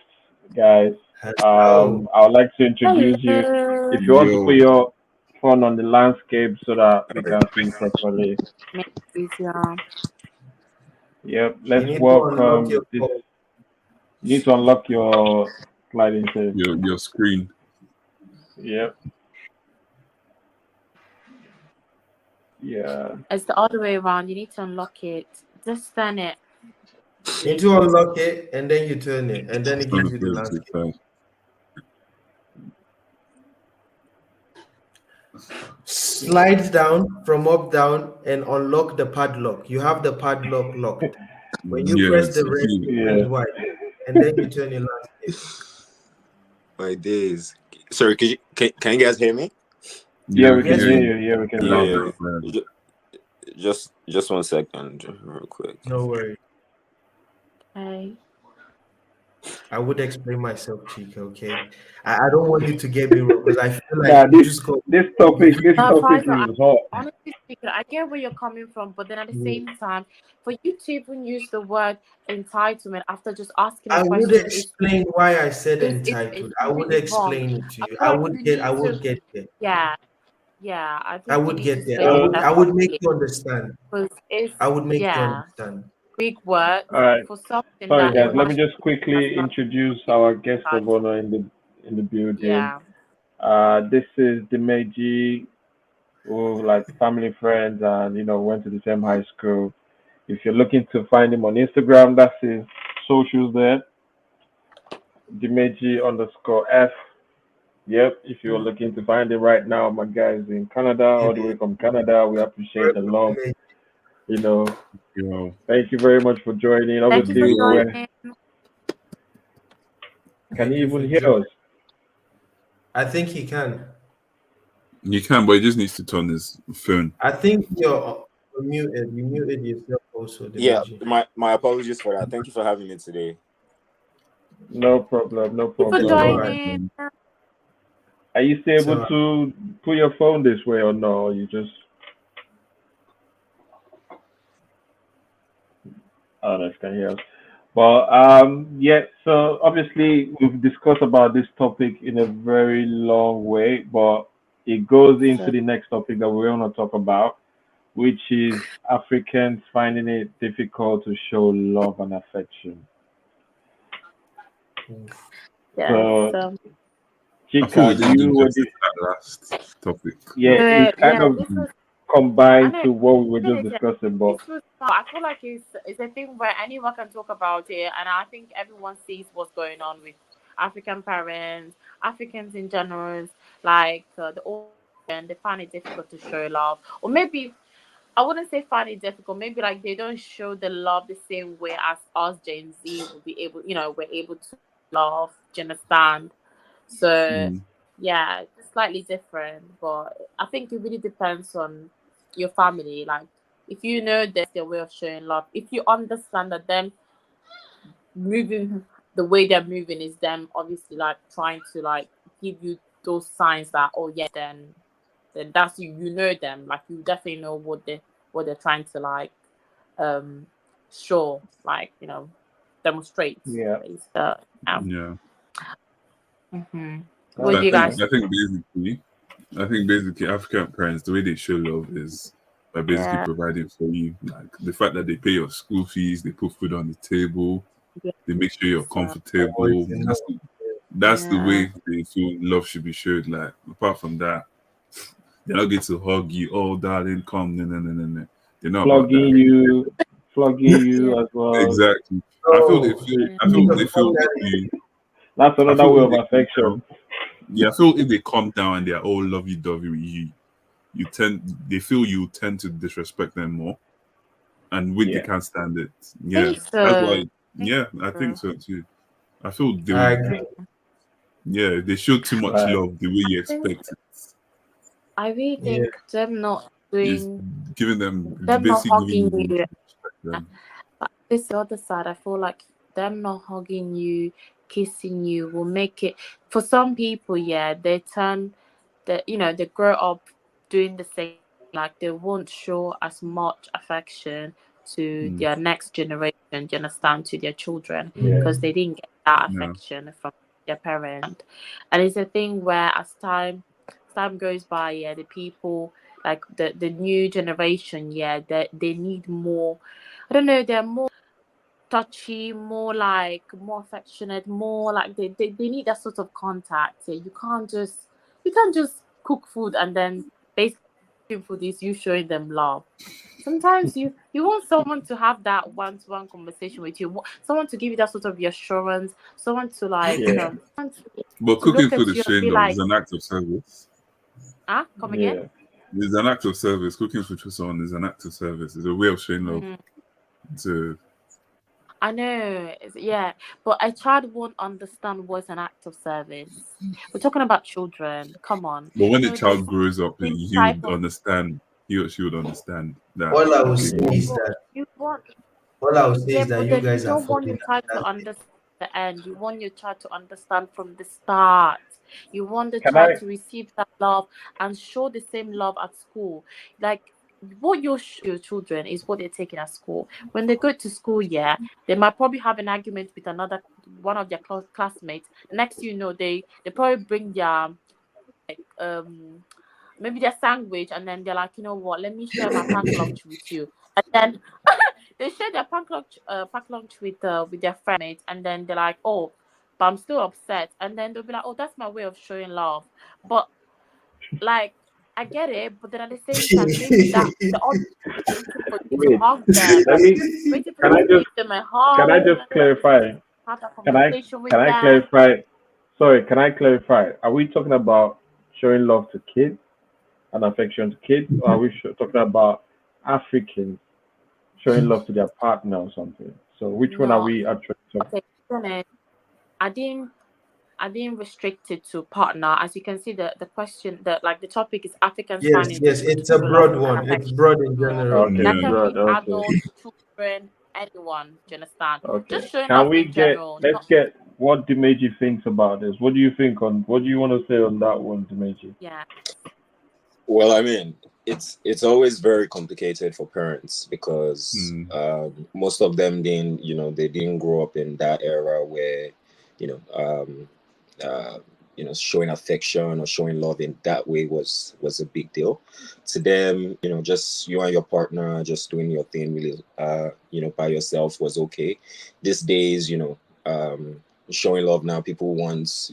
guys. hello. I would like to introduce you. Hello. If you want to put Yo, your phone on the landscape so that we can see you properly. Make it easier. Yep. You Let's need to unlock your welcome this. phone. You need to unlock your sliding safe. your screen. Yep. Yeah. It's the other way around. You need to unlock it. Just turn it. You need to unlock it and then you turn it, and then it Trying gives to you put the it to landscape. the Slide down from up down and unlock the padlock. You have the padlock locked. When you press Yes, the red, see, it turns Yeah. white, and then you turn your landscape. My days. Sorry, can you guys hear me? yeah, Yeah, we we can can Yes, hear hear we you you. Yeah, we can hear Yeah, loud you. yeah, and clear. yeah. Just 1 second, real quick. no worry. Okay. I would explain myself, Chica. Okay, I don't want you to get me wrong because I feel like Nah, you just got this you. topic this No, topic Faisal, is hot. honestly speaking, I get where you're coming from, but then at the you same time, for you to even use the word entitlement after just asking a I would question explain why I said is entitled. I would completely wrong. explain it to I you. feel like you I need would to, get there. yeah, yeah. I I think you would need to get there. explain So that I would make properly you understand. because it's I would make you yeah, understand. big words all right. for something Sorry that guys, in Yeah. let me my just has quickly nothing introduce to do our with guest of entitlement. honor in the building. Yeah. This is Dimeji, who like family friends and went to the same high school. If you're looking to find him on Instagram, that's his socials there. Dimeji_F. Yep, if you're looking to find him right now, my guy is in Canada, all the way from Canada. We appreciate the love. You know, Yo, thank you very much for joining. Thank you Obviously, for yo, joining. can Thank you you for even hear joining. us? I think he can. you can, but he just needs to turn his phone. I think you're muted. You muted yourself also, Yeah, Dimeji. my apologies for that. Thank you for having me today. No problem, no Thank you for It's problem. all right. joining. Are you still It's able all right. to put your phone this way or no? Or you just others can hear us. Well, yeah. So obviously we've discussed about this topic in a very long way, but it goes into So, the next topic that we want to talk about, which is Africans finding it difficult to show love and affection. yeah. So, So, I thought we Chica, didn't do you were justice the, to that last topic. yeah, it's kind yeah, of this was. I combined know. to what we were Thing just is, yeah, discussing, but this was. I feel like it's a thing where anyone can talk about it, and I think everyone sees what's going on with African parents, Africans in general, like the old and they find it difficult to show love, or maybe I wouldn't say find it difficult. Maybe like they don't show the love the same way as us Gen Z will be able. We're able to love. Do you understand? So Mm. yeah, it's slightly different, but I think it really depends on your family. Like if you know that's their way of showing love, if you understand that them moving the way they're moving is them obviously like trying to like give you those signs that oh yeah then that's you know them like you definitely know what they're trying to like um show like demonstrate yeah. basically. Yeah, Mm-hmm. What so do I you think guys I think basically I think basically African parents, the way they show love is by basically providing for you. Like the fact that they pay your school fees, they put food on the table, Yeah. they make sure you're So, comfortable. That's the yeah. way they feel love should be showed. Like apart from that, they're not going to hug you. Oh, darling, come. No. They're not about that. Flogging you as well. Exactly. I feel they feel. I feel they feel if you. That's I another feel way if of they calm affection. down. Yeah, I feel if they calm down and they're all lovey-dovey with you, they feel you tend to disrespect them more, and which they Yeah. can't stand it. I Yeah, think that's so. why. Yeah, I think so too. I feel they I would. agree. Yeah, they show too much Right. love the way you I think expect it. I really Yeah. think them not It's doing giving them, them not basically giving hugging you room you. to respect them. But this is the other side. I feel like them not hugging you, kissing you will make it for some people. Yeah, they turn they grow up doing the same. Like they won't show as much affection to Mm, their next generation. You understand, to their children, Yeah. because they didn't get that yeah, affection from their parent. And it's a thing where as time goes by, yeah, the people like the new generation, yeah, they need more. I don't know, they're more touchy, more affectionate, more like they need that sort of contact. Yeah, you can't just cook food and then basically cooking food is you showing them love. Sometimes you want someone to have that one-to-one conversation with you, someone to give you that sort of reassurance, someone to Yeah. someone but to cooking look food at is you and showing be love. like, It's an act of service. come again. Yeah. It's an act of service. Cooking food for someone is an act of service. It's a way of showing love Mm. to. I know, yeah, but a child won't understand what's an act of service. We're talking about children. Come on, But when the there's child grows up, this he type would of understand. He or she would understand that. All I will Okay, say yeah, is but that you want you then you guys are don't want your falling child at to that stage. understand the end. You want your child to understand from the start. You want the Can child I to receive that love and show the same love at school. Like what you show your children is what they're taking at school. When they go to school, yeah, they might probably have an argument with another one of their classmates. Next, they probably bring their like maybe their sandwich, and then they're like, you know what, let me share my pack lunch with you. And then they share their pack lunch with their friend, and then they're like, oh, but I'm still upset. And then they'll be like, oh, that's my way of showing love. But like, I get it, but then at the same time, maybe that the other is waiting for you to wait? hug them, Let me. waiting for Can you I to just give them a can I hug, just clarify? have that Can I conversation with can I them. clarify? Sorry, can I clarify? Are we talking about showing love to kids and affection to kids, or are we talking about Africans showing love to their partner or something? So which one are No, we actually talking? okay, honest, I didn't I didn't restrict it to partner. As you can see, the question, the topic is Africans Yes, finding it yes, difficult to it's a show love broad and one. It's affection. broad in So general. Okay, that Yeah, can be good. Okay, adults, children, anyone. Do you understand? okay. Just showing Can love we in get? general. Let's Not get what Dimeji thinks about this. What do you think on? What do you want to say on that one, Dimeji? yeah, Well, I mean, it's always very complicated for parents because mm, most of them didn't, they didn't grow up in that era where, you know, um, uh, showing affection or showing love in that way was a big deal to them. Just you and your partner just doing your thing really, by yourself was okay. These days, showing love now, people want,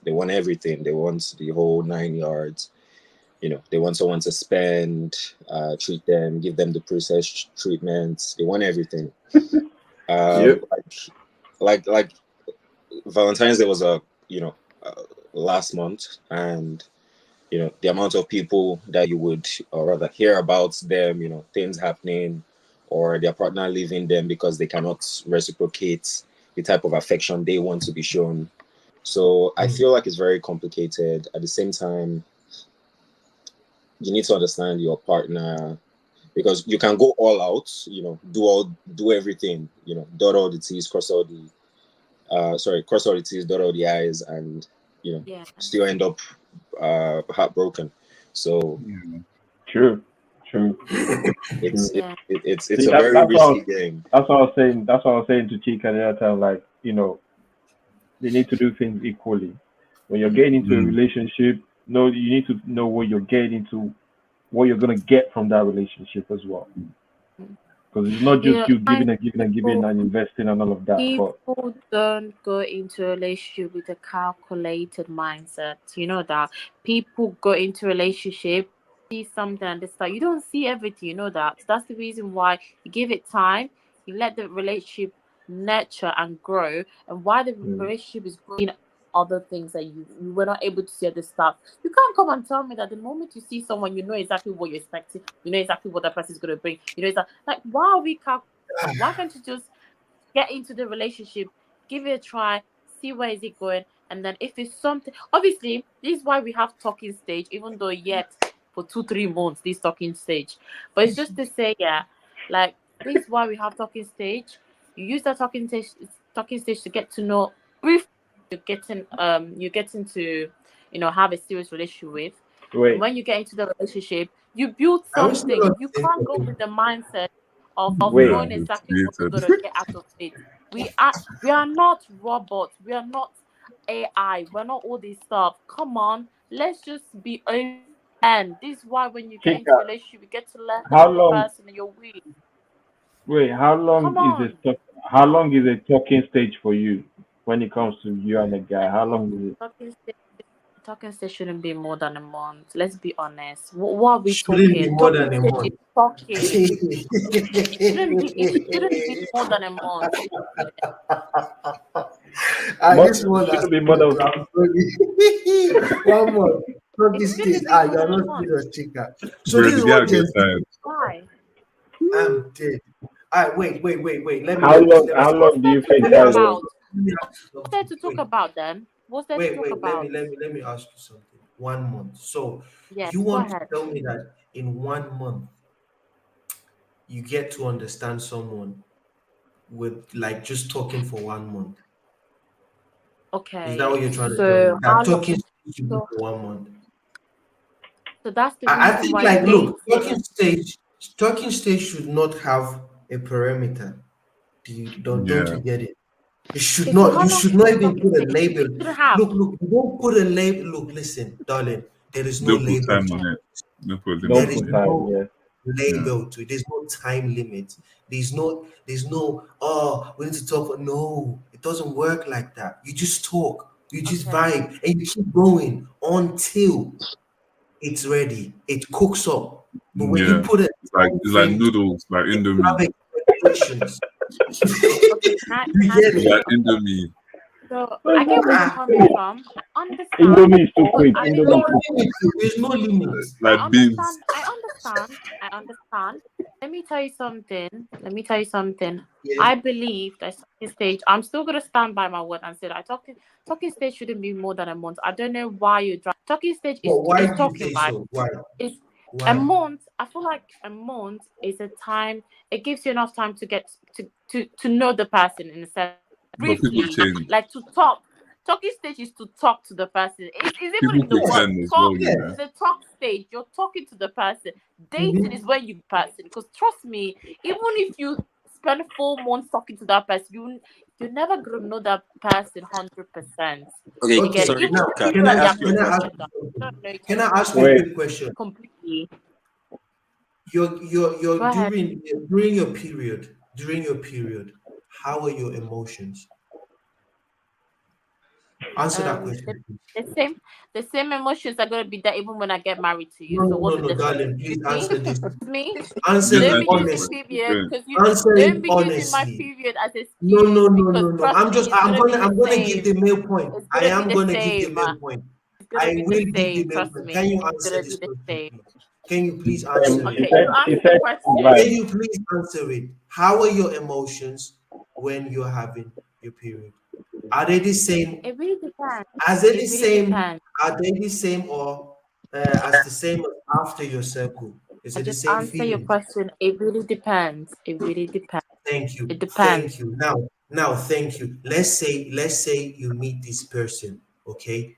they want everything. They want the whole 9 yards. They want someone to spend, treat them, give them the processed treatments. They want everything. Yep. Like Valentine's Day was uh, last month, and the amount of people that you would, or rather, hear about them, things happening, or their partner leaving them because they cannot reciprocate the type of affection they want to be shown. So I feel like it's very complicated. At the same time, you need to understand your partner, because you can go all out, do everything, dot all the T's, cross all the T's, dot all the I's, and yeah, still end up heartbroken. So yeah. True. True. it's True. it, yeah, it, it's it's See, a very risky game. that's what I was saying. That's what I was saying to Chika the other time. Like, they need to do things equally. When you're getting into a Mm, relationship, know you need to know what you're getting into, what you're gonna get from that relationship as well. Because it's not You just know, you I giving and giving and giving people and investing and all of that. But people don't go into a relationship with a calculated mindset. You know that people go into a relationship, see something at the start. You don't see everything. You know that. That's the reason why you give it time. You let the relationship nurture and grow. And while the mm, relationship is growing, other things that you were not able to see at the start. You can't come and tell me that the moment you see someone, you know exactly what you're expecting. You know exactly what that person is going to bring. You know exactly like why are we why can't you just get into the relationship, give it a try, see where is it going, and then if it's something, obviously, this is why we have talking stage, even though yet for 2 3 months this talking stage, but it's just to say, yeah, like this is why we have talking stage. You use that talking stage to get to know brief. You're getting to have a serious relationship with, and wait, when you get into the relationship, you build I wish still something. not You saying can't go with something. the mindset of wait. Yeah, knowing it's exactly what you're created. gonna get out of it. We are not robots. We are not AI. We're not all this stuff. Come on, let's just be open. And this is why when you get into Chica, a relationship, you get to learn the how other long? person and your will. Wait, Come on, how long is a talking stage for you when it comes to you and a guy? How long is it? talking stage, talking stage shouldn't be more than a month. Let's be honest. What are we Shouldn't be talking? more Talking than a stage is month. talking. It shouldn't be more than a month. This one It has shouldn't be more come than. to I'm sorry. 1 month. Talking It stage. shouldn't be more You are than a not month. serious, chica. So Bro, this the is guy what got Gen Z. tired. Why? I'm dead. All right, wait. How long? Let me How What's long do there you to think let talk me that ask was? about? you, let me ask you What's there something. to talk about then? What's there to talk about? Let me ask you something. 1 month. So Yes, you go want to ahead. tell me that in 1 month you get to understand someone with like just talking for 1 month? Is that Okay, what you're trying to tell me? so That how long? talking should be So, for 1 month? so that's the I reason think why you like get look, into. talking stage should not have a perimeter. Don't Yeah, you get it? Okay, so You how long should should not the even talking put a stage? label. It shouldn't have. Look, you don't put a label. Look, listen, darling, there is no don't put label time to Yeah. on it. Don't put limit Don't there is on put it. time. no Yeah. Yeah, label to it. There's no time limit. There's no, oh, we need to talk. No, it doesn't work like that. You just talk, you just Okay. vibe, and you keep going until it's ready. It cooks up. But when you yeah. put a time It's like frame, noodles, like you Indomie. have expectations. Okay. You Can I get say It's it? like something? Indomie. So I get where you're Indomie Ah, coming from. I understand, is too but quick. I no Indomie is believe too quick. limit. There's no limit. I Like beans. understand. I understand. I understand. Let me tell you something. Let me tell you something. Yeah. I believe that talking stage. I'm still gonna stand by my word and say that talking stage shouldn't be more than a month. I don't know why you drag. Talking stage But why is do you talking, say right? so? Why? It's a Why? month. I feel like a month is a time. It gives you enough time to get to know the person in a sense But people briefly, change. like to talk. Talking stage is to talk to the person. It's even People in the word pretend as talk. well, you Yeah. know. The talk stage, you're talking to the person. Dating Mhm. is when you person. Because trust me, even if you spend 4 months talking to that person, you're never gonna know that person 100%. Okay, You get it. Okay. sorry, Even Now, the Chika, people can I that you ask are you a can I meeting ask with, question? you you something? don't know each Can other I ask you a Wait. quick question? completely. You're Go ahead. during your period, how are your emotions? Answer that Um, question, the, please. the same the same emotions are gonna be there even when I get married to you. No, So no, what's no, the no, difference? darling. Please Me? answer this. Me? Answer Just Don't it be answer the using question. honestly. period Yeah. because Answer don't it be using my honestly. period as No, no, excuse no, because no, no. trust me, it's gonna be the I'm gonna give same. the mail point. It's I gonna be am the gonna give the same. mail point. It's I gonna be the will give the same. mail Trust point. me. Can you It's answer gonna be this the question, same. please? Can you please answer He it? Okay, said you he ask the said question. Can vibe. you please answer it? How are your emotions when you're having your period? Are they the same? It really depends. Are they the It really same? depends. Are they the same or as the same as after your circle? Is I it the just same answer your feelings? question. It really depends. It really depends. Thank you. It depends. Thank you. Now, thank you. Let's say you meet this person, okay?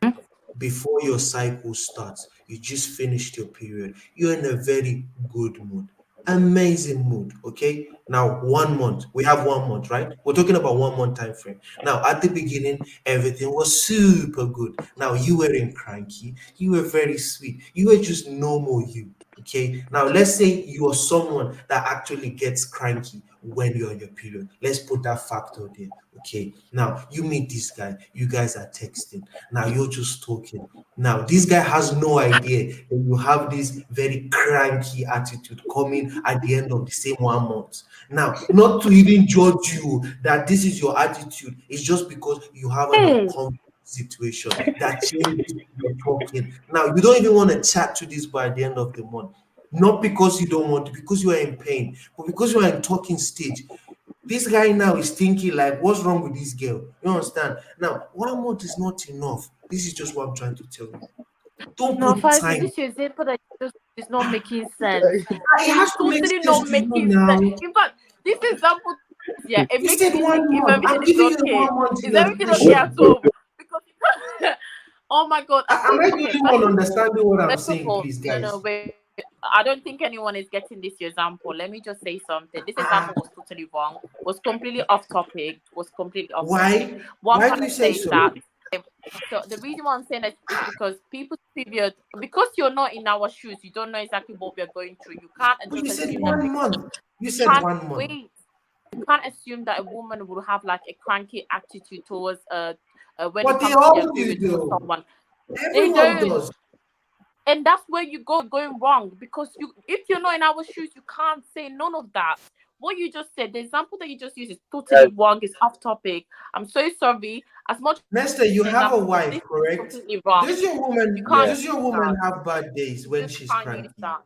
Before your cycle starts, you just finished your period. You're in a very good mood. amazing mood. Okay, now 1 month, we have 1 month, right? We're talking about 1 month time frame. Now at the beginning, everything was super good. Now you weren't cranky, you were very sweet, you were just normal you. Okay, now let's say you are someone that actually gets cranky when you're on your period. Let's put that factor there. Okay, now you meet this guy, you guys are texting, now you're just talking. Now, this guy has no idea that you have this very cranky attitude coming at the end of the same 1 month. Now, not to even judge you that this is your attitude, it's just because you have an uncomfortable situation that changes your talking. Now, you don't even want to chat to this by the end of the month. Not because you don't want to, because you are in pain, but because you are in talking stage. This guy now is thinking like, what's wrong with this girl? You understand? Now, 1 month is not enough. This is just what I'm trying to tell you. Don't No, put Faisal, time. this your example that just is not making sense. It has to make Totally sense not to you making now. sense. In fact, this example, yeah, it You makes said me one think if month. I'm everything is giving you okay. 1 month Is everything okay at illustration. home? Because oh my God, I Am think I the okay. only one understanding what I'm First of saying, all, please, no, guys? wait. I don't think anyone is getting this example. Let me just say something. This example was totally wrong. Was completely off topic. Was completely off topic. Why? One Why part do you say says so? that. So the reason why I'm saying that is because people's period, because you're not in our shoes, you don't know exactly what we're going through. You can't But just you said assume that 1 month. You said can't 1 month. wait. You can't assume that a woman will have like a cranky attitude towards when But it they comes to their all do, period for though. someone. They Everyone don't. does. And that's where you go going wrong, because if you're not in our shoes, you can't say none of that. What you just said, the example that you just used is totally wrong. It's off topic. I'm so sorry. As much Nesta, you as have a this wife, is correct? completely wrong. Does your woman You can't does use your woman that. have bad days when Just she's can't cranky? use that.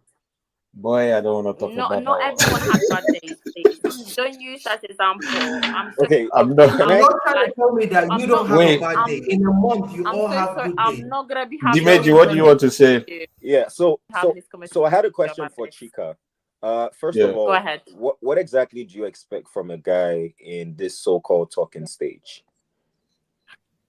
Boy, I don't want to talk about Not that everyone has bad days, please. Don't use that example. I'm so Okay, one. I'm sorry. not. can You're I? not trying to Like, tell me that you I'm don't not. have a Wait, bad day. In a month, you I'm all so have sorry. good days. I'm not gonna be having Tell Dimeji, me what do when you want to say? Yeah. having this So I had a conversation question about for this. Chika. First Yeah. of Go all, ahead. what exactly do you expect from a guy in this so-called talking stage?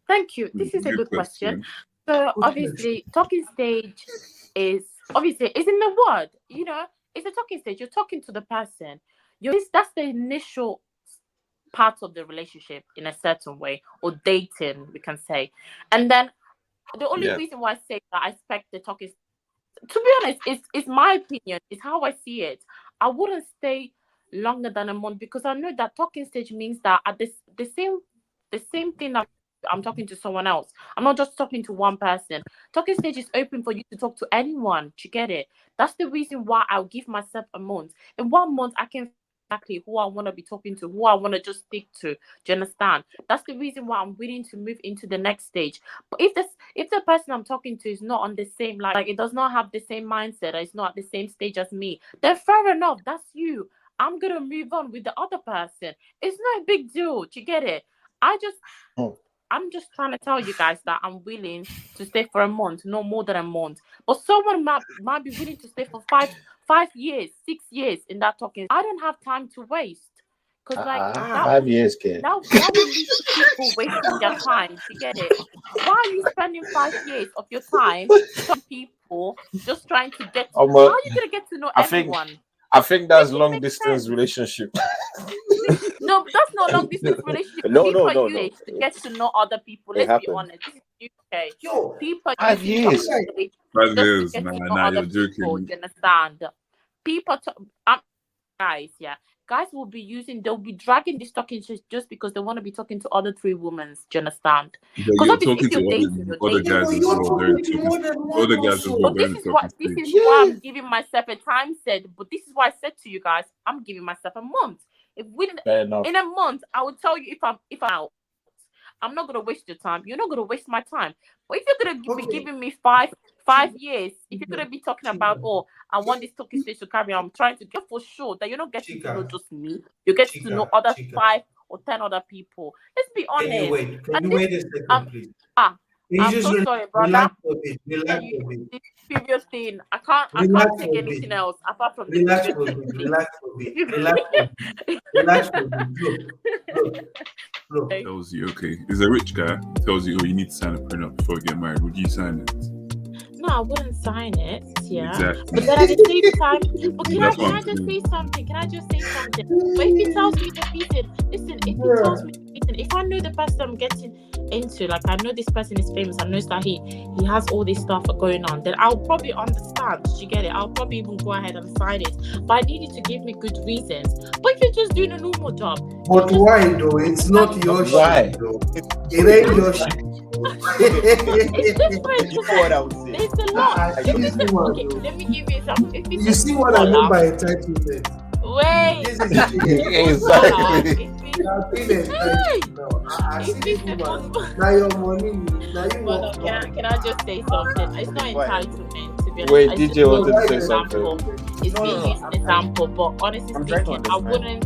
Thank you. This is a good question. So Good obviously, talking stage is obviously is in the word. You know, it's a talking stage. You're talking to the person. That's the initial part of the relationship in a certain way, or dating, we can say. And then the only Yeah. reason why I say that I expect the talking, to be honest, it's my opinion. It's how I see it. I wouldn't stay longer than a month, because I know that talking stage means that at the same thing that I'm talking to someone else. I'm not just talking to one person. Talking stage is open for you to talk to anyone. Do you get it? That's the reason why I'll give myself a month. In 1 month, I can exactly who I want to be talking to, who I want to just stick to. Do you understand? That's the reason why I'm willing to move into the next stage. But if the person I'm talking to is not on the same, like it does not have the same mindset, or it's not at the same stage as me, then fair enough. That's you. I'm gonna move on with the other person. It's not a big deal. Do you get it? I just Oh. I'm just trying to tell you guys that I'm willing to stay for a month, no more than a month. But someone might be willing to stay for 5 years, 6 years in that talking. I don't have time to waste, because like that 5 years, kid. that will lead to people wasting their time. To get it, why are you spending 5 years of your time talking to people just trying to get? How are you gonna get to know I think everyone? I think Make that's it long make distance sense. relationship. No, that's not long distance relationship. No, People no, use no. it to get to know other people. It Let's be happened. honest. This is UK. Yo, People are 5 using talking years. stage 5 just to years, get to know nah, other you're people. joking. You understand? People, guys, yeah, guys they'll be dragging this talking stage just because they want to be talking to other three women. Do you understand? But Because you're obviously, talking if to you're dating, other yeah, guys but as you're well. They're in talking to talking. more than Other one guys as well. also. but They're this in is why talking this stage. is why Yes. I'm giving myself a time set. But this is why I said to you guys, I'm giving myself a month. If we Fair enough. in a month, I will tell you if I'm out. I'm not gonna waste your time. You're not gonna waste my time. But if you're gonna be Okay. giving me five years, if you're gonna be talking about, Chica, I want this talking stage to carry on, I'm trying to get for sure that you're not getting to know Chica, just me. You get to know other Chica. 5 or 10 other people. Let's be Can you honest. wait? Can And you this, wait a second, please? ah, Can you I'm just so sorry, brother. relax for a bit? Relax for a bit. This period thing, I can't Relax take for a bit. anything else apart from the Relax period for a thing, bit. please. Relax for a bit. Relax for a bit. Relax for a bit. Look. Tells you, okay, is a rich guy tells you, oh, you need to sign a prenup before you get married. Would you sign it? No, I wouldn't sign it. Yeah. Exactly. But then at the same time, but can That's I what I'm just saying. say something? Can I just say something? But if he tells me the reason, listen, if he tells me the reason, if I know the person I'm getting into, like I know this person is famous, I know that he has all this stuff going on, then I'll probably understand. Did you get it? I'll probably even go ahead and sign it. But I need you to give me good reasons. But if you're just doing a normal job. But why though? It's not your Why? shit though. It ain't your shit. It's different. You know what I would say? There's a lot. This is the one, Okay, though. let me give you some. If it's You a see what I mean scholar- by entitlement? Wait. This is the Exactly. I see this woman. Now your money. Now you want. Can I just say something? It's not entitlement to be honest. Wait, I DJ just wanted to use say an example. something. It's No, me no, using an example, but honestly I'm trying to speaking, I understand. wouldn't